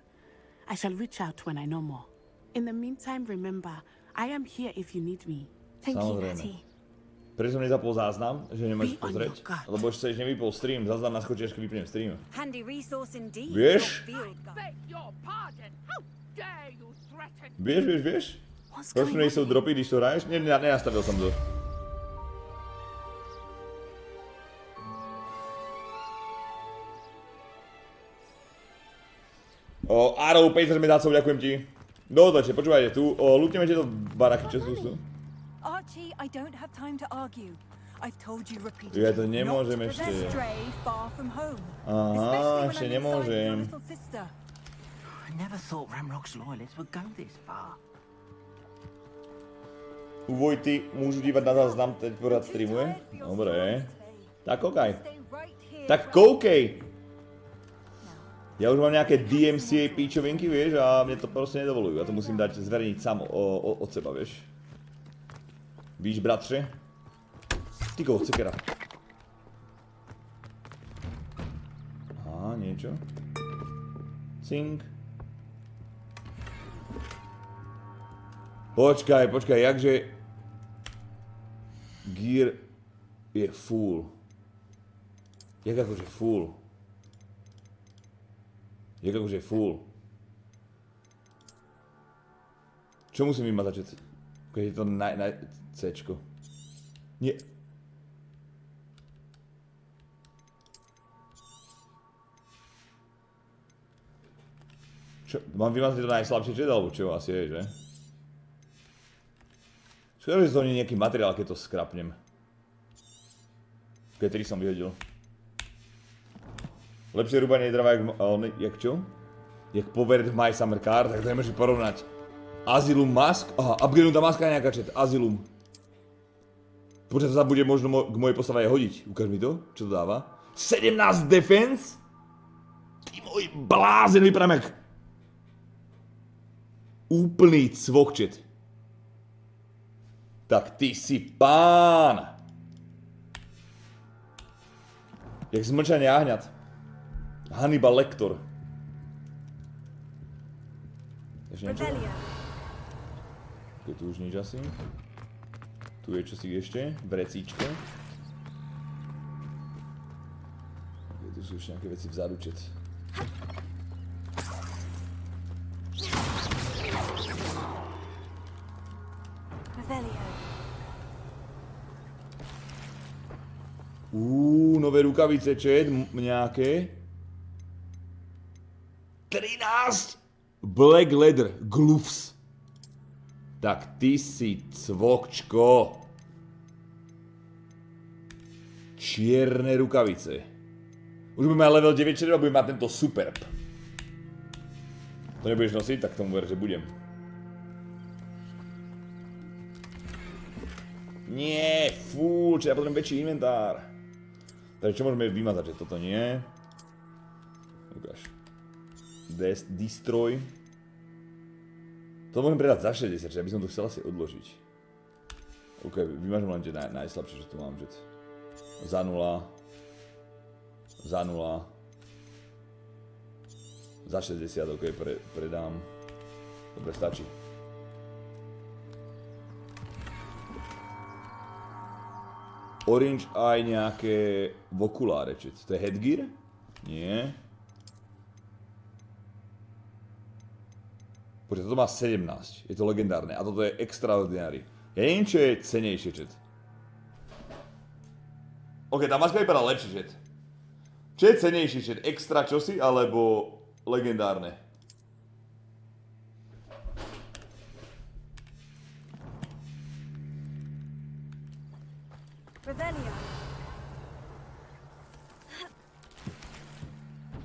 I shall reach out when I know more. In the meantime, remember, I am here if you need me. Thank you, Samozrejme. Natty. Prečo som nezapol záznam, že nemáš pozrieť? Lebo ešte ešte nevypol stream, záznam naskočí, až keď vypnem stream. Handy resource indeed. Vieš? I beg your pardon. How dare you threaten? Vieš? Proč tu nejsou dropy, když to hraješ? Nenastavil jsem to. Arrow, 50 medácov, ďakujem ti. Dotače, počúvajte tu, lútneme tieto baraky, čo sú. Archie, I don't have time to argue. I've told you repeatedly. Ja to nemôžem ešte. Aha, ešte nemôžem. I never thought Ramrock's loyalists would go this far. Vojty môžu dívať na záznam, teď pořád streamuje? Dobre. Tak koukaj. Tak koukej! Ja už mám nejaké DMCA píčovinky, vieš, a mne to proste nedovolujú. Ja to musím dať zverejniť sám od seba, vieš. Víš, bratře? Ty koho, cekera. Aha, niečo. Cink. Počkaj, jakže... Gear je full. Jak akože full? Jak akože full? Čo musím vymazať? Keď je to C-čko. Nie. Čo? Mám vymazať to najslabšie čet, alebo čo? Asi je, že? Škoda, že to nie je nejaký materiál, keď to skrapnem. Keď 3 som vyhodil. Lepšie rúbanie drava, jak čo? Jak Powered v My Summer Car, tak to nemôžeš porovnať. Asylum Mask? Aha, upgradenutá maska je nejaká chat. Asylum. Počkaj, to sa bude možno k mojej postave hodiť. Ukáž mi to, čo to dáva. 17 defense? Ty môj blázen, vypadám jak... Úplný cvok, chat. Tak ty si pán. Jak zmlčanie jahňat. Hannibal Lecter. Ešte niečo? Tu už nič asi. Tu je čosi ešte, vrecíčko. Tu sú ešte nejaké veci vzadu, chat. Nové rukavice, chat, nejaké. 13 Black Leather Gloves. Tak ty si cvokčko. Čierne rukavice. Už budeme mať level 9 a budeme mať tento superb. To nebudeš nosiť, tak tomu ver, že budem. Nie, fú, či ja potrebujem väčší inventár. Takže čo môžeme vymazať, že toto nie? Ukáž. Destroy. To môžem predať za 60, čiže by som to chcel asi odložiť. OK, vymažem len tie najslabšie, čo tu mám, že... Za 0. Za 0. Za 60, OK, predám. Dobre, stačí. Orange aj nejaké vokuláre, či to je headgear? Nie. Počkaj, toto má 17, je to legendárne a toto je extraordinary. Ja neviem, čo je cenejšie, chat. OK, tá maska vypadá lepšie, chat. Čo je cenejšie, chat? Extra čosi, alebo legendárne?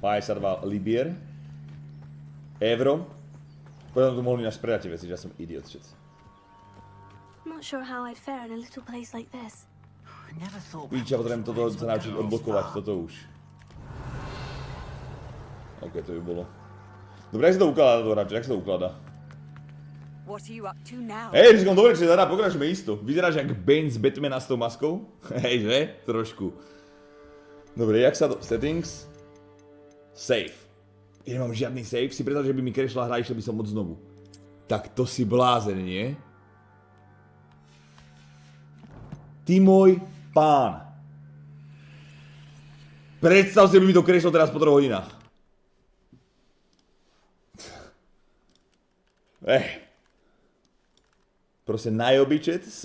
Páj sa 2 libier. Euro. Potom tu mohli nás predať tie veci, že ja som idiot, chat. Not sure how I'd fare in a little place like this. Víč, ja potrebujem toto sa naučiť odblokovať, toto už. OK, to by bolo. Dobre, jak sa to ukladá to hráč, jak sa to ukladá? Hej, že som dobre, že teda pokračujeme isto. Vyzeráš jak Bane z Batmana s tou maskou? Hej, že? Trošku. Dobre, jak sa to... Settings. Save. Ja nemám žiadny save, si predstav, že by mi crashla hra, išiel by som od znovu. Tak to si blázen, nie? Ty môj pán. Predstav si, by mi to crashlo teraz po 3 hodinách. Proste najobičec